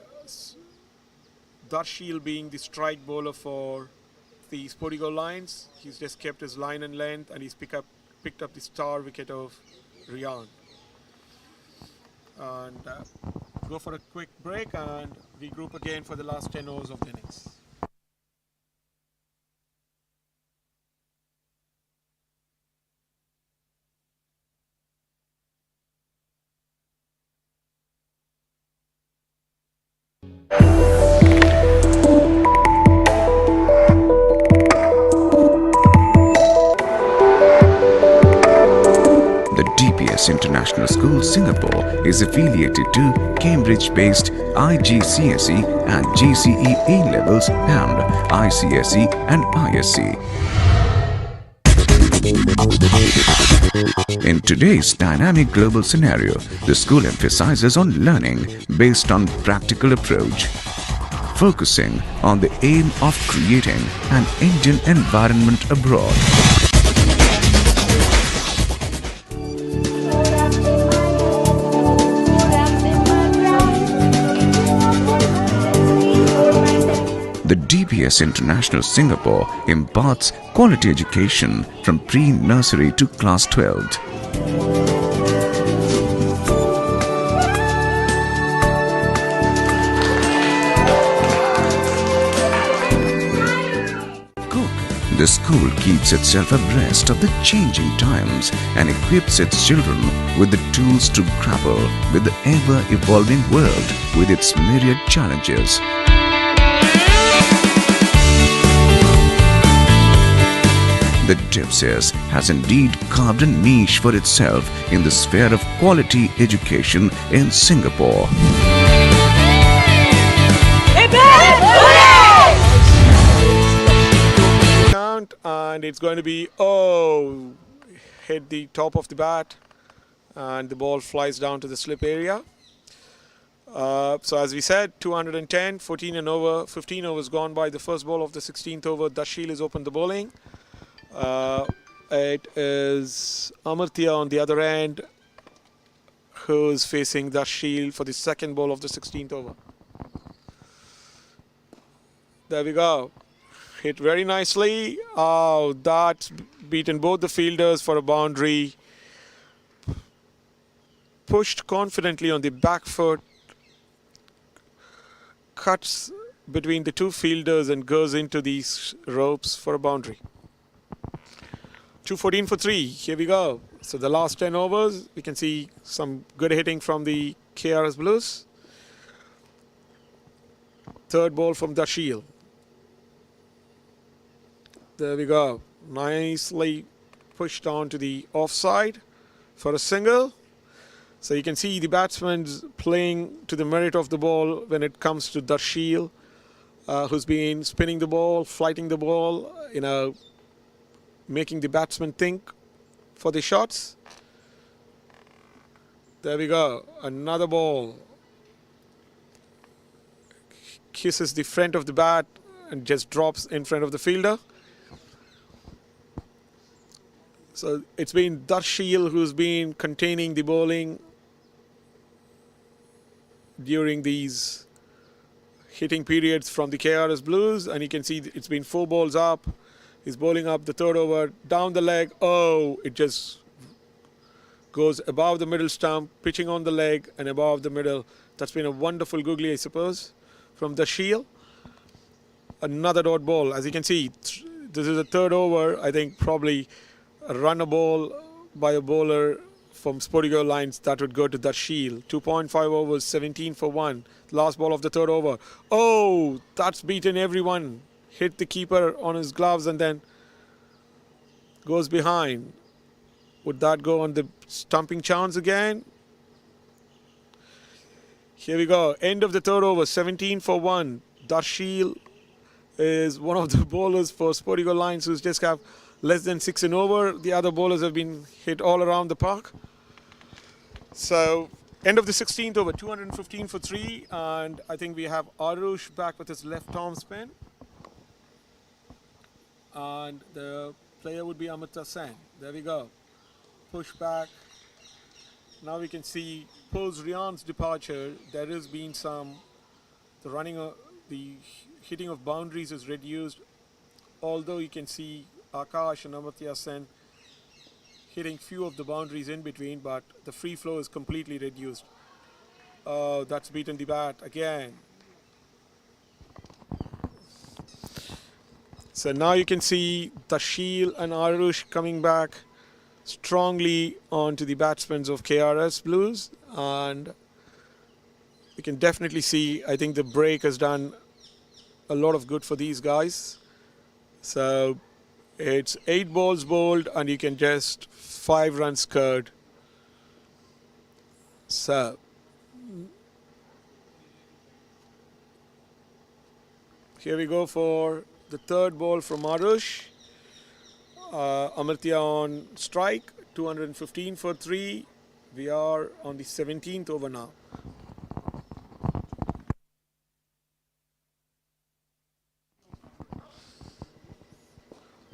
Darshil being the strike bowler for the SportyGo Lions. He's just kept his line and length, and he's picked up the star wicket of Rian. And go for a quick break and regroup again for the last 10 overs of the innings. The DPS International School Singapore is affiliated to Cambridge-based IGCSE and GCE A-levels and ICSE and ISC. In today's dynamic global scenario, the school emphasizes on learning based on practical approach, focusing on the aim of creating an Indian environment abroad. The DPS International Singapore imparts quality education from pre-nursery to class 12th. The school keeps itself abreast of the changing times and equips its children with the tools to grapple with the ever-evolving world with its myriad challenges. The DPSS has indeed carved a niche for itself in the sphere of quality education in Singapore. Count, and it's going to be hit the top of the bat, and the ball flies down to the slip area. So as we said, 210, 14 and over, 15 overs gone by. The first ball of the 16th over, Dashil has opened the bowling. It is Amartya on the other end who's facing Dashil for the second ball of the 16th over. There we go. Hit very nicely. Oh, that's beaten both the fielders for a boundary. Pushed confidently on the back foot. Cuts between the two fielders and goes into these ropes for a boundary. 214 for 3. Here we go. So the last 10 overs, we can see some good hitting from the KRS Blues. Third ball from Dashil. There we go. Nicely pushed on to the offside for a single. So you can see the batsman's playing to the merit of the ball when it comes to Dashil, who's been spinning the ball, flighting the ball, making the batsman think for the shots. There we go. Another ball. Kisses the front of the bat and just drops in front of the fielder. So it's been Darshil who's been containing the bowling during these hitting periods from the KRS Blues, and you can see it's been 4 balls up. He's bowling up the third over, down the leg. Oh, it just goes above the middle stump, pitching on the leg and above the middle. That's been a wonderful googly, I suppose, from Dashil. Another dot ball. As you can see, this is the third over. I think probably a runner ball by a bowler from SportyGo Lines that would go to Dashil. 2.5 overs, 17 for 1. Last ball of the third over. Oh, that's beaten everyone. hit the keeper on his gloves and then goes behind. Would that go on the stumping chance again? Here we go. End of the third over. 17 for 1. Darshil is one of the bowlers for SportyGo Lions who's just have less than 6 in over. The other bowlers have been hit all around the park. So end of the 16th over. 215 for 3. And I think we have Arush back with his left arm spin. And the player would be Amrita Sen. There we go. Push back. Now we can see post Rian's departure, there has been the hitting of boundaries is reduced. Although you can see Akash and Amartya Sen hitting few of the boundaries in between, but the free flow is completely reduced. That's beaten the bat again. So now you can see Tashil and Arush coming back strongly onto the batsmen of KRS Blues, and you can definitely see, I think the break has done a lot of good for these guys. So it's 8 balls bowled and you can just 5 runs scored. So here we go for the third ball from Arush. Amartya on strike, 215 for 3. We are on the 17th over now.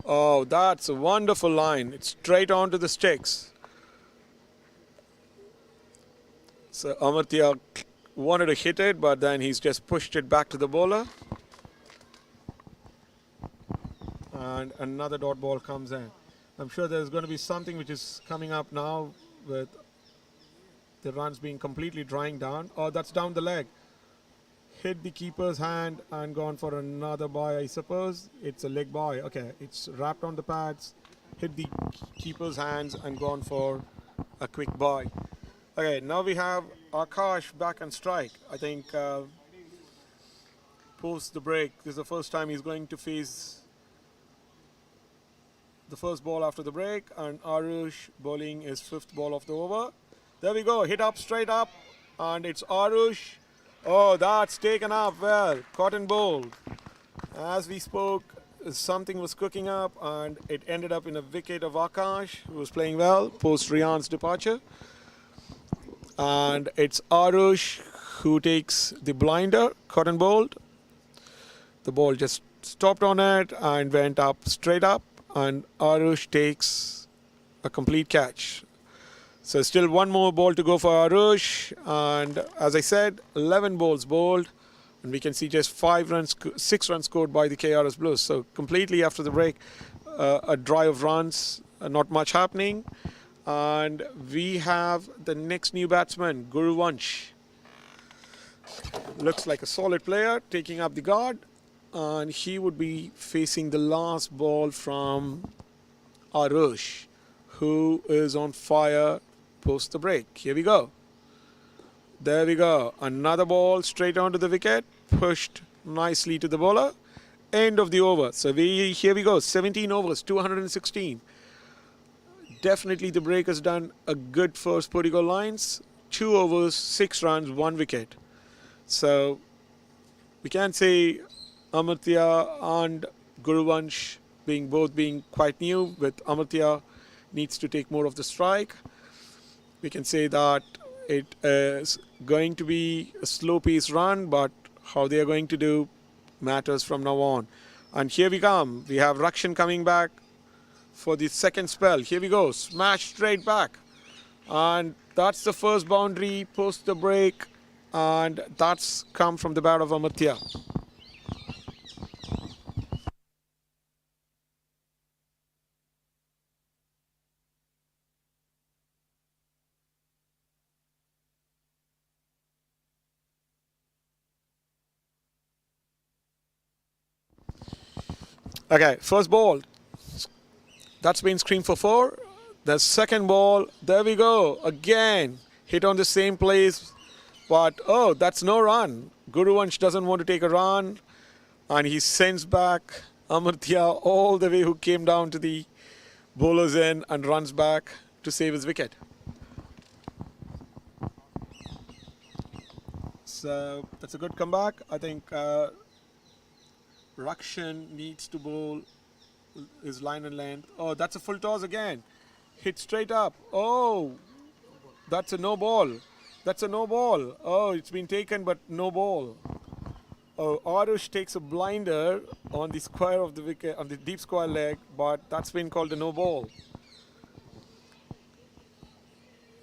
Oh, that's a wonderful line. It's straight onto the sticks. So Amartya wanted to hit it, but then he's just pushed it back to the bowler. And another dot ball comes in. I'm sure there's going to be something which is coming up now with the runs being completely drying down. Oh, that's down the leg. Hit the keeper's hand and gone for another bye, I suppose. It's a leg bye. Okay, it's wrapped on the pads, hit the keeper's hands and gone for a quick bye. Okay, now we have Akash back on strike. I think post the break, this is the first time he's going to face the first ball after the break, and Arush bowling his 5th ball of the over. There we go, hit up, straight up, and it's Arush. Oh, that's taken up well, caught and bowled. As we spoke, something was cooking up and it ended up in a wicket of Akash, who was playing well post Rian's departure. And it's Arush who takes the blinder, caught and bowled. The ball just stopped on it and went up, straight up, and Arush takes a complete catch. So still one more ball to go for Arush, and as I said, 11 balls bowled, and we can see just 6 runs scored by the KRS Blues. So completely after the break, a drive of runs, not much happening, and we have the next new batsman, Guruvansh. Looks like a solid player, taking up the guard, and he would be facing the last ball from Arush, who is on fire post the break. Here we go. There we go. Another ball straight onto the wicket, pushed nicely to the bowler. End of the over. So here we go. 17 overs, 216. Definitely the break has done a good for SportyGo Lions. 2 overs, 6 runs, 1 wicket. So we can say Amartya and Guruvansh both being quite new, with Amartya needs to take more of the strike. We can say that it is going to be a slow-paced run, but how they are going to do matters from now on. And here we come. We have Rakshan coming back for the second spell. Here we go. Smash straight back. And that's the first boundary post the break. And that's come from the bat of Amartya. Okay, first ball, that's been screened for 4. The second ball, there we go, again, hit on the same place, but oh, that's no run. Guruvansh doesn't want to take a run, And he sends back Amartya all the way, who came down to the bowler's end and runs back to save his wicket. So that's a good comeback. I think Rakshan needs to bowl his line and length. Oh, that's a full toss again. Hit straight up. Oh, that's a no ball. That's a no ball. Oh, it's been taken, but no ball. Oh, Arush takes a blinder on the square of the wicket, on the deep square leg, but that's been called a no ball.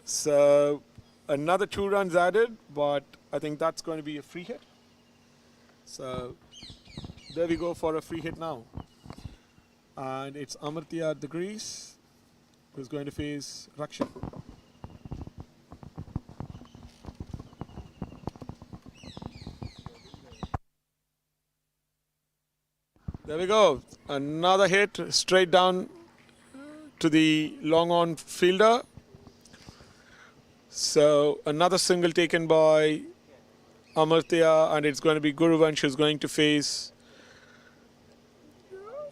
So another 2 runs added, but I think that's going to be a free hit. So there we go for a free hit now. And it's Amartya at the crease, who's going to face Rakshan. There we go. Another hit straight down to the long on fielder. So another single taken by Amartya, and it's going to be Guruvansh who's going to face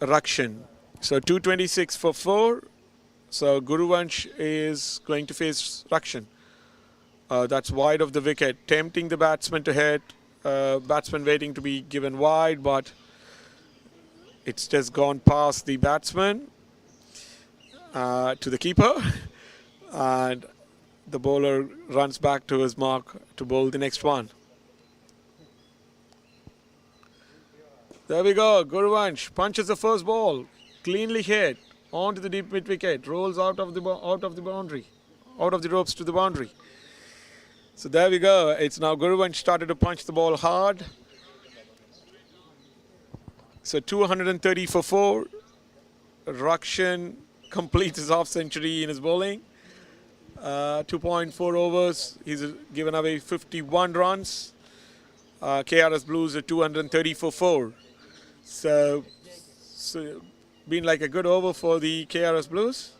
Rakshan. So 226 for 4. So Guruvansh is going to face Rakshan. That's wide of the wicket, tempting the batsman to hit. Batsman waiting to be given wide, but it's just gone past the batsman to the keeper, and the bowler runs back to his mark to bowl the next one. There we go. Guruvansh punches the first ball, cleanly hit onto the deep mid wicket, rolls out of the boundary, out of the ropes to the boundary. So there we go. It's now Guruvansh started to punch the ball hard. So 230 for 4. Rakshan completes his half century in his bowling. 2.4 overs. He's given away 51 runs. KRS Blues are 230 for 4. So been like a good over for the KRS Blues.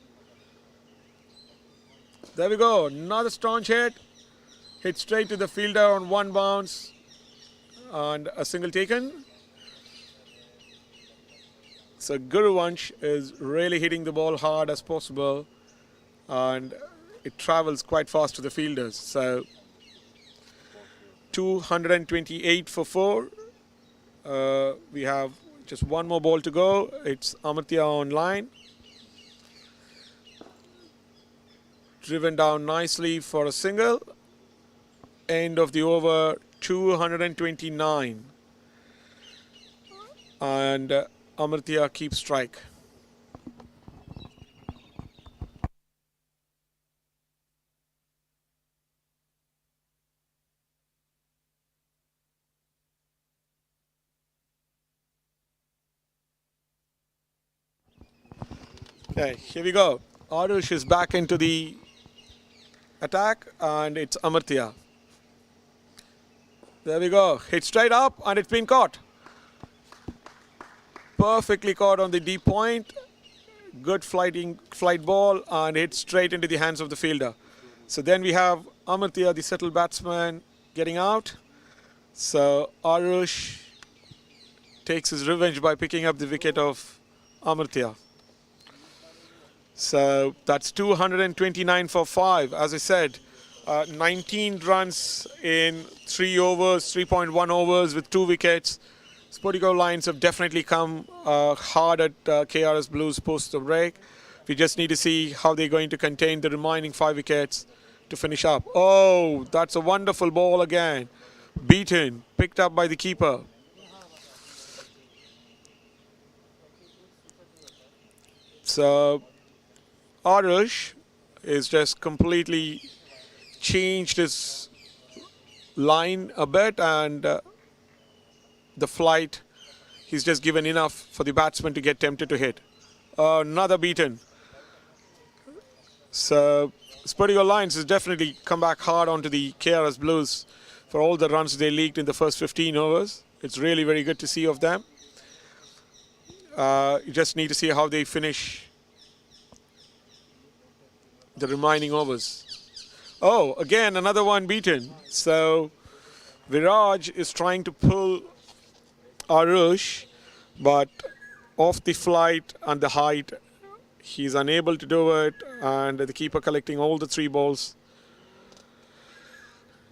There we go. Another staunch hit. Hit straight to the fielder on 1 bounce. And a single taken. So Guruvansh is really hitting the ball hard as possible, and it travels quite fast to the fielders. So 228 for 4. We have just 1 more ball to go. It's Amartya on line. Driven down nicely for a single. End of the over, 229. And Amartya keeps strike. Okay, here we go. Arush is back into the attack, and it's Amartya. There we go. Hit straight up, and it's been caught. Perfectly caught on the deep point. Good flight ball, and hit straight into the hands of the fielder. So then we have Amartya, the settled batsman, getting out. So Arush takes his revenge by picking up the wicket of Amartya. So that's 229 for 5. As I said, 19 runs in 3 overs, 3.1 overs with 2 wickets. SportyGo lines have definitely come hard at KRS Blues post the break. We just need to see how they're going to contain the remaining 5 wickets to finish up. Oh, that's a wonderful ball again. Beaten, picked up by the keeper. So Arush is just completely changed his line a bit, and the flight, he's just given enough for the batsman to get tempted to hit. Another beaten. So SportyGo Lions has definitely come back hard onto the KRS Blues for all the runs they leaked in the first 15 overs. It's really very good to see of them. You just need to see how they finish the remaining overs. Oh, again, another one beaten. So Viraj is trying to pull Arush, but off the flight and the height, he's unable to do it, and the keeper collecting all the 3 balls.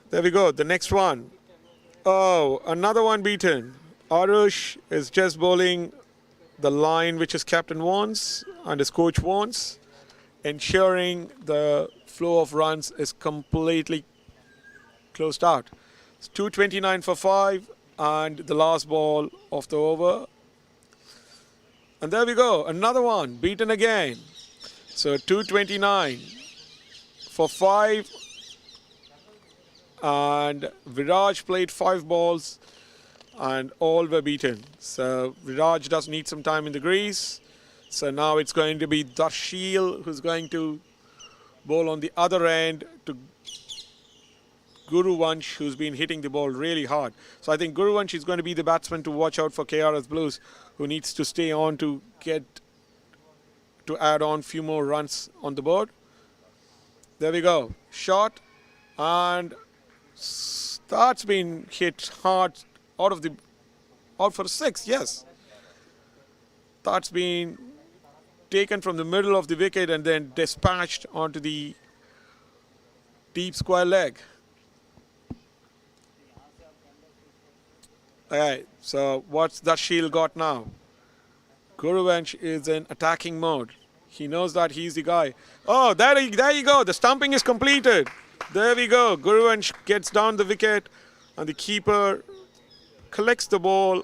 There we go, the next one. Oh, another one beaten. Arush is just bowling the line which his captain wants and his coach wants, ensuring the flow of runs is completely closed out. It's 229 for 5 and the last ball of the over. And there we go, another one beaten again. So 229 for 5, and Viraj played 5 balls and all were beaten. So Viraj does need some time in the crease. So now it's going to be Darshil who's going to bowl on the other end to Guruvansh, who's been hitting the ball really hard. So I think Guruvansh is going to be the batsman to watch out for KRS Blues, who needs to stay on to get to add on few more runs on the board. There we go, shot, and that's been hit hard out for 6. Yes, that's been taken from the middle of the wicket and then dispatched onto the deep square leg. Alright, so what's Darshil got now? Guruvansh is in attacking mode. He knows that he's the guy. Oh, there you go. The stumping is completed. There we go. Guruvansh gets down the wicket and the keeper collects the ball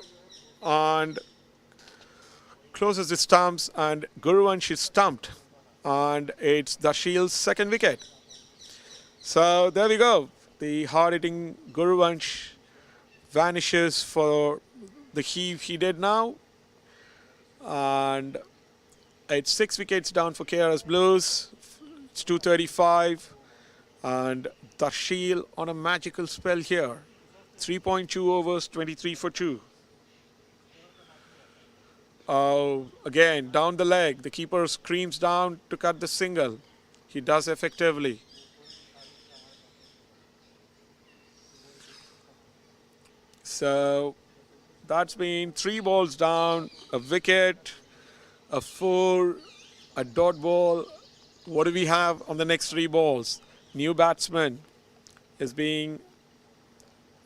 and closes the stumps, and Guruvansh is stumped, and it's Darshil's second wicket. So there we go. The hard-hitting Guruvansh vanishes for the heave he did now, and it's 6 wickets down for KRS Blues. It's 235, and Darshil on a magical spell here. 3.2 overs, 23 for 2. Again, down the leg. The keeper screams down to cut the single. He does effectively. So that's been 3 balls down, a wicket, a 4, a dot ball. What do we have on the next 3 balls? New batsman is being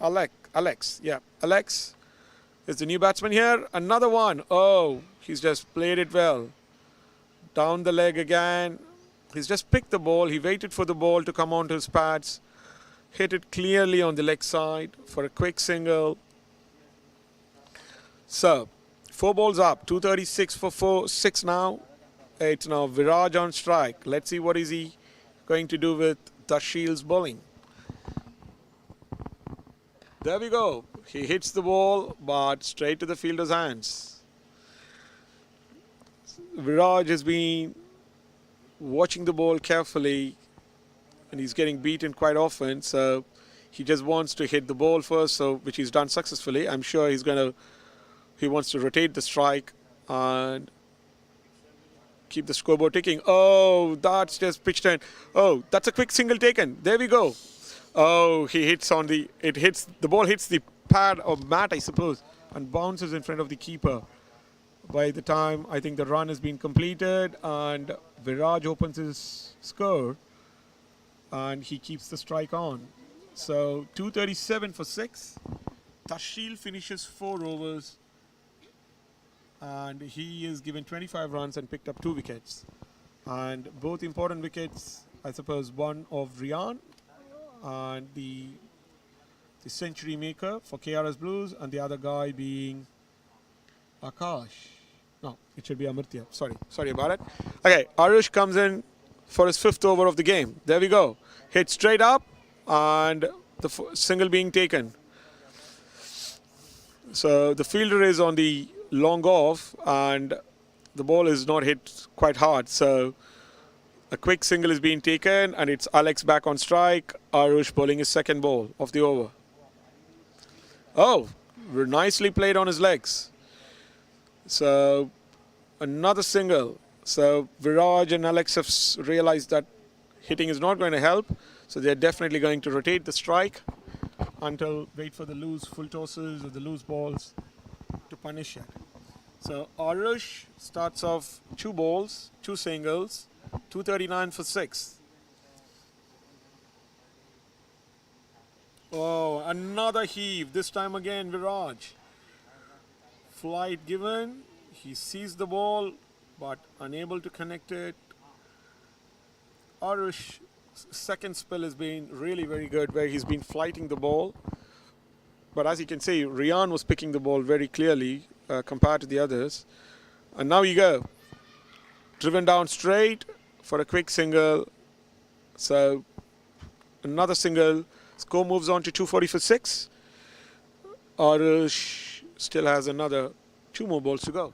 Alex. Yeah, Alex is the new batsman here. Another one. Oh, he's just played it well. Down the leg again. He's just picked the ball. He waited for the ball to come onto his pads. Hit it clearly on the leg side for a quick single. So, 4 balls up. 236 for 6 now. It's now Viraj on strike. Let's see what is he going to do with Darshil's bowling. There we go. He hits the ball, but straight to the fielder's hands. Viraj has been watching the ball carefully, and he's getting beaten quite often. So he just wants to hit the ball first, so which he's done successfully. I'm sure he wants to rotate the strike and keep the scoreboard ticking. Oh, that's just pitched in. Oh, that's a quick single taken. There we go. Oh, he hits on the ball hits the pad or mat, I suppose, and bounces in front of the keeper. By the time I think the run has been completed, and Viraj opens his score, and he keeps the strike on. So 237 for 6. Darshil finishes 4 overs, and he is given 25 runs and picked up 2 wickets. And both important wickets, I suppose, one of Rian and the century maker for KRS Blues, and the other guy being Akash. No, it should be Amartya. Sorry about it. Okay, Arush comes in for his 5th over of the game. There we go. Hit straight up, and the single being taken. So the fielder is on the long off, and the ball is not hit quite hard. So a quick single is being taken, and it's Alex back on strike. Arush bowling his 2nd ball of the over. Oh, nicely played on his legs. So another single. So Viraj and Alex have realized that hitting is not going to help. So they're definitely going to rotate the strike until wait for the loose full tosses or the loose balls punish it. So Arush starts off 2 balls, 2 singles, 239 for 6. Oh, another heave. This time again, Viraj. Flight given. He sees the ball, but unable to connect it. Arush's second spell has been really very good, where he's been flighting the ball. But as you can see, Rian was picking the ball very clearly compared to the others. And now you go. Driven down straight for a quick single. So another single. Score moves on to 240 for 6. Arush still has another 2 more balls to go.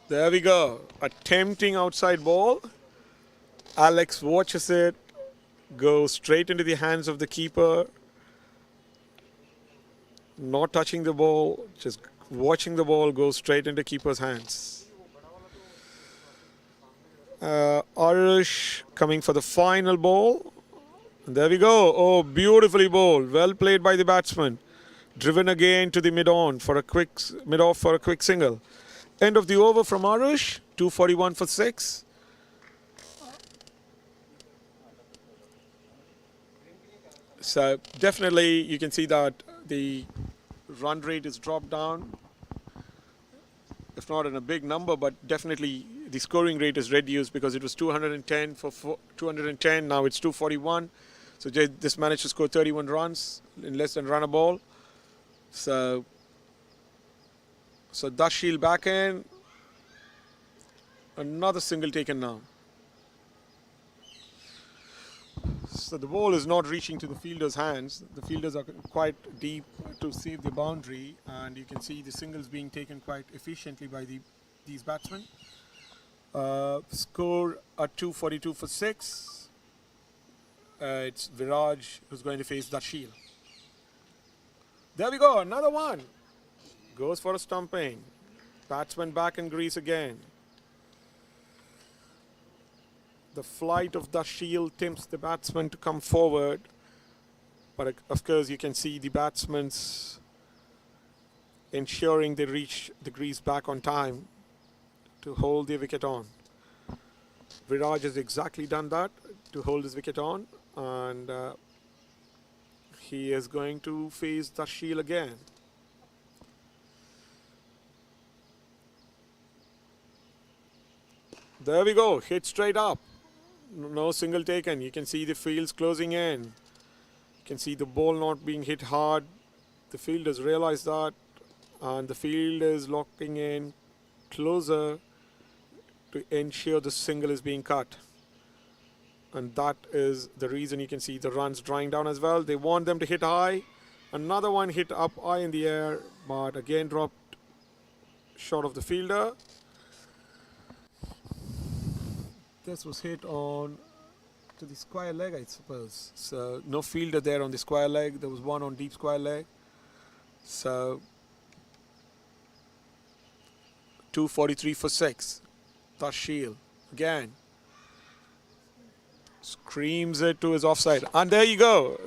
There we go. A tempting outside ball. Alex watches it go straight into the hands of the keeper. Not touching the ball, just watching the ball go straight into keeper's hands. Arush coming for the final ball. And there we go. Oh, beautifully bowled. Well played by the batsman. Driven again to the mid-on for a quick mid-off for a quick single. End of the over from Arush. 241 for 6. So definitely you can see that the run rate is dropped down, if not in a big number, but definitely the scoring rate is reduced, because it was 210 for 210, now it's 241. So this managed to score 31 runs in less than run a ball. So Dashil back in, another single taken now. So the ball is not reaching to the fielder's hands. The fielders are quite deep to save the boundary, and you can see the singles being taken quite efficiently by these batsmen. Score at 242 for 6. It's Viraj who's going to face Dashil. There we go, another one. Goes for a stumping. Batsman back in crease again. The flight of Dashil tempts the batsman to come forward. But of course you can see the batsmen's ensuring they reach the crease back on time to hold the wicket on. Viraj has exactly done that to hold his wicket on, and he is going to face Dashil again. There we go, hit straight up. No single taken. You can see the fields closing in. You can see the ball not being hit hard. The fielders realize that, and the field is locking in closer to ensure the single is being cut. And that is the reason you can see the runs drying down as well. They want them to hit high. Another one hit up high in the air, but again dropped short of the fielder. This was hit on to the square leg, I suppose. So no fielder there on the square leg. There was one on deep square leg. So 243 for 6. Dashil again screams it to his offside, and there you go.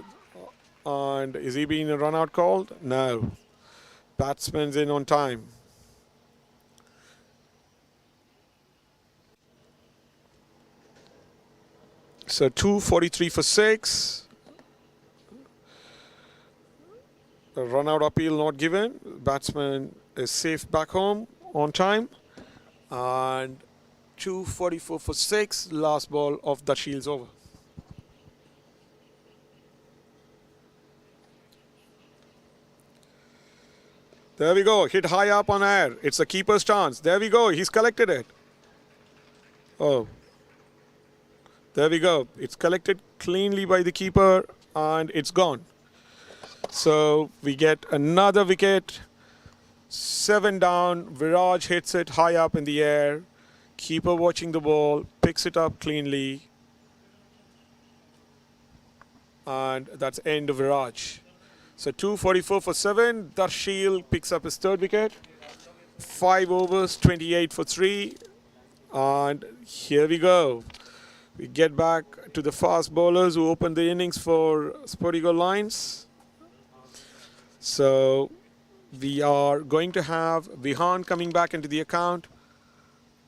And is he being a run out called? No. Batsman's in on time. So 243 for 6. A run out appeal not given. Batsman is safe back home on time. And 244 for 6. Last ball of Dashil's over. There we go. Hit high up on air. It's the keeper's chance. There we go. He's collected it. Oh. There we go. It's collected cleanly by the keeper, and it's gone. So we get another wicket. 7 down. Viraj hits it high up in the air. Keeper watching the ball, picks it up cleanly. And that's end of Viraj. So 244 for 7. Dashil picks up his 3rd wicket. 5 overs, 28 for 3. And here we go. We get back to the fast bowlers who opened the innings for SportyGo Lions. So we are going to have Vihan coming back into the account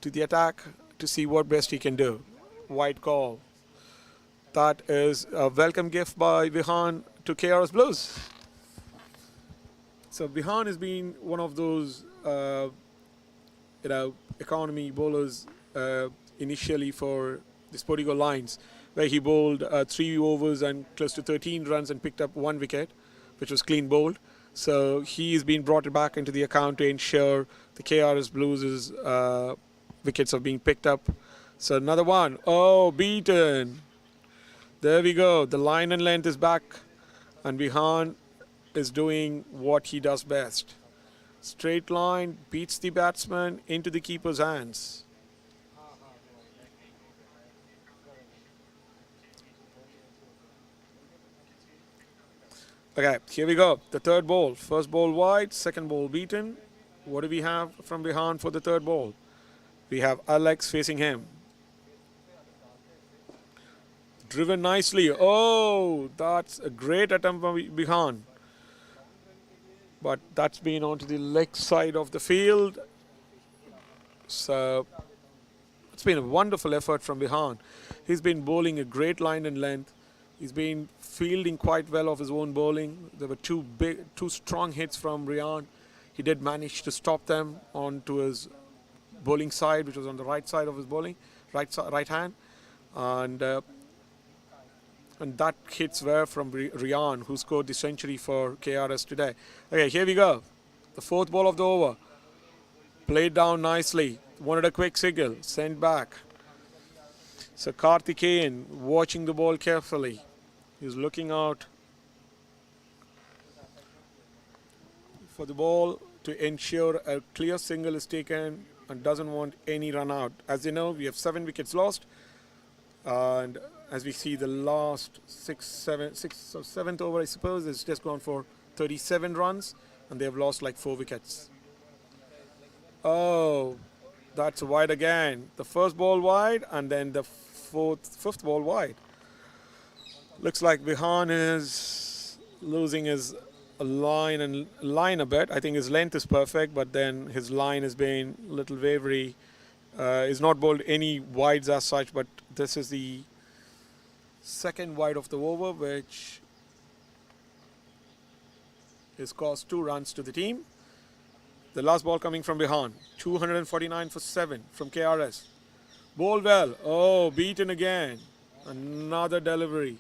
to the attack to see what best he can do. White call. That is a welcome gift by Vihan to KRS Blues. So Vihan has been one of those economy bowlers initially for the SportyGo Lions, where he bowled 3 overs and close to 13 runs and picked up 1 wicket, which was clean bowled. So he's been brought back into the account to ensure the KRS Blues' wickets are being picked up. So another one. Oh, beaten. There we go. The line and length is back, and Vihan is doing what he does best. Straight line, beats the batsman into the keeper's hands. Okay, here we go. The third ball. First ball wide, second ball beaten. What do we have from Vihan for the third ball? We have Alex facing him. Driven nicely. Oh, that's a great attempt by Vihan. But that's been onto the leg side of the field. So it's been a wonderful effort from Vihan. He's been bowling a great line and length. He's been fielding quite well of his own bowling. There were two strong hits from Rian. He did manage to stop them onto his bowling side, which was on the right side of his bowling, right hand, and that hits were from Rian, who scored the century for KRS today. Okay, here we go. The fourth ball of the over. Played down nicely. Wanted a quick signal. Sent back. So Karthikeyan watching the ball carefully. He's looking out for the ball to ensure a clear single is taken and doesn't want any run out. As you know, we have 7 wickets lost. And as we see, the last 7th over, I suppose, is just gone for 37 runs, and they have lost like 4 wickets. Oh, that's wide again. The first ball wide, and then the fifth ball wide. Looks like Vihan is losing his line a bit. I think his length is perfect, but then his line has been a little wavery. He's not bowled any wides as such, but this is the second wide of the over, which has cost 2 runs to the team. The last ball coming from Vihan. 249 for 7 from KRS. Bowled well. Oh, beaten again. Another delivery.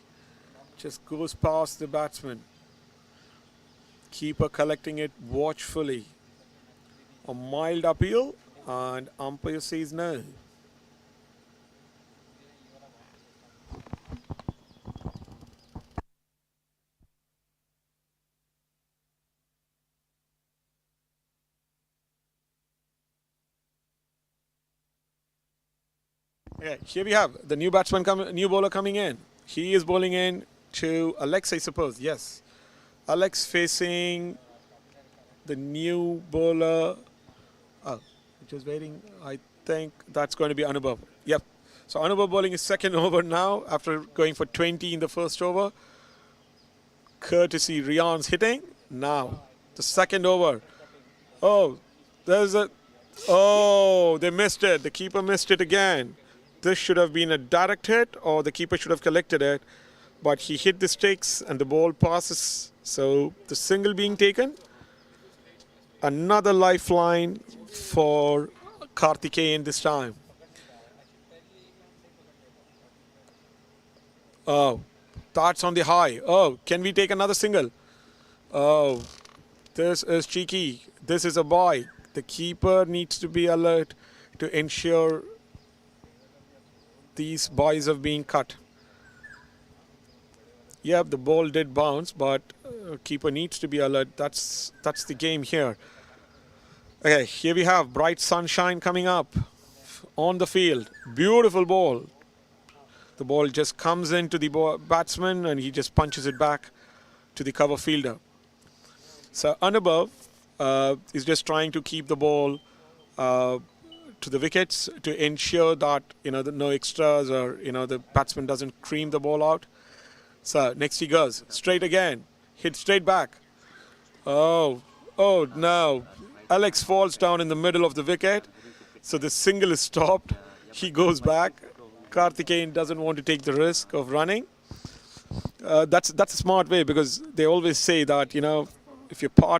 Just goes past the batsman. Keeper collecting it watchfully. A mild appeal, and umpire says no. Okay, here we have the new new bowler coming in. He is bowling in to Alex, I suppose. Yes, Alex facing the new bowler. Oh, just waiting. I think that's going to be Anubhav. Yep. So Anubhav bowling his second over now after going for 20 in the first over. Courtesy Rian's hitting. Now the second over. Oh, there's a. Oh, they missed it. The keeper missed it again. This should have been a direct hit, or the keeper should have collected it. But he hit the sticks and the ball passes. So the single being taken. Another lifeline for Karthikeyan this time. Oh, that's on the high. Oh, can we take another single? Oh, this is cheeky. This is a bye. The keeper needs to be alert to ensure these buys have been cut. Yep, the ball did bounce, but keeper needs to be alert. That's the game here. Okay, here we have bright sunshine coming up on the field. Beautiful ball. The ball just comes into the batsman and he just punches it back to the cover fielder. So Anubhav is just trying to keep the ball to the wickets to ensure that no extras or the batsman doesn't cream the ball out. So next he goes straight again, hit straight back. Oh no! Alex falls down in the middle of the wicket, so the single is stopped. He goes back. Karthikeyan doesn't want to take the risk of running. That's a smart way, because they always say that if your partner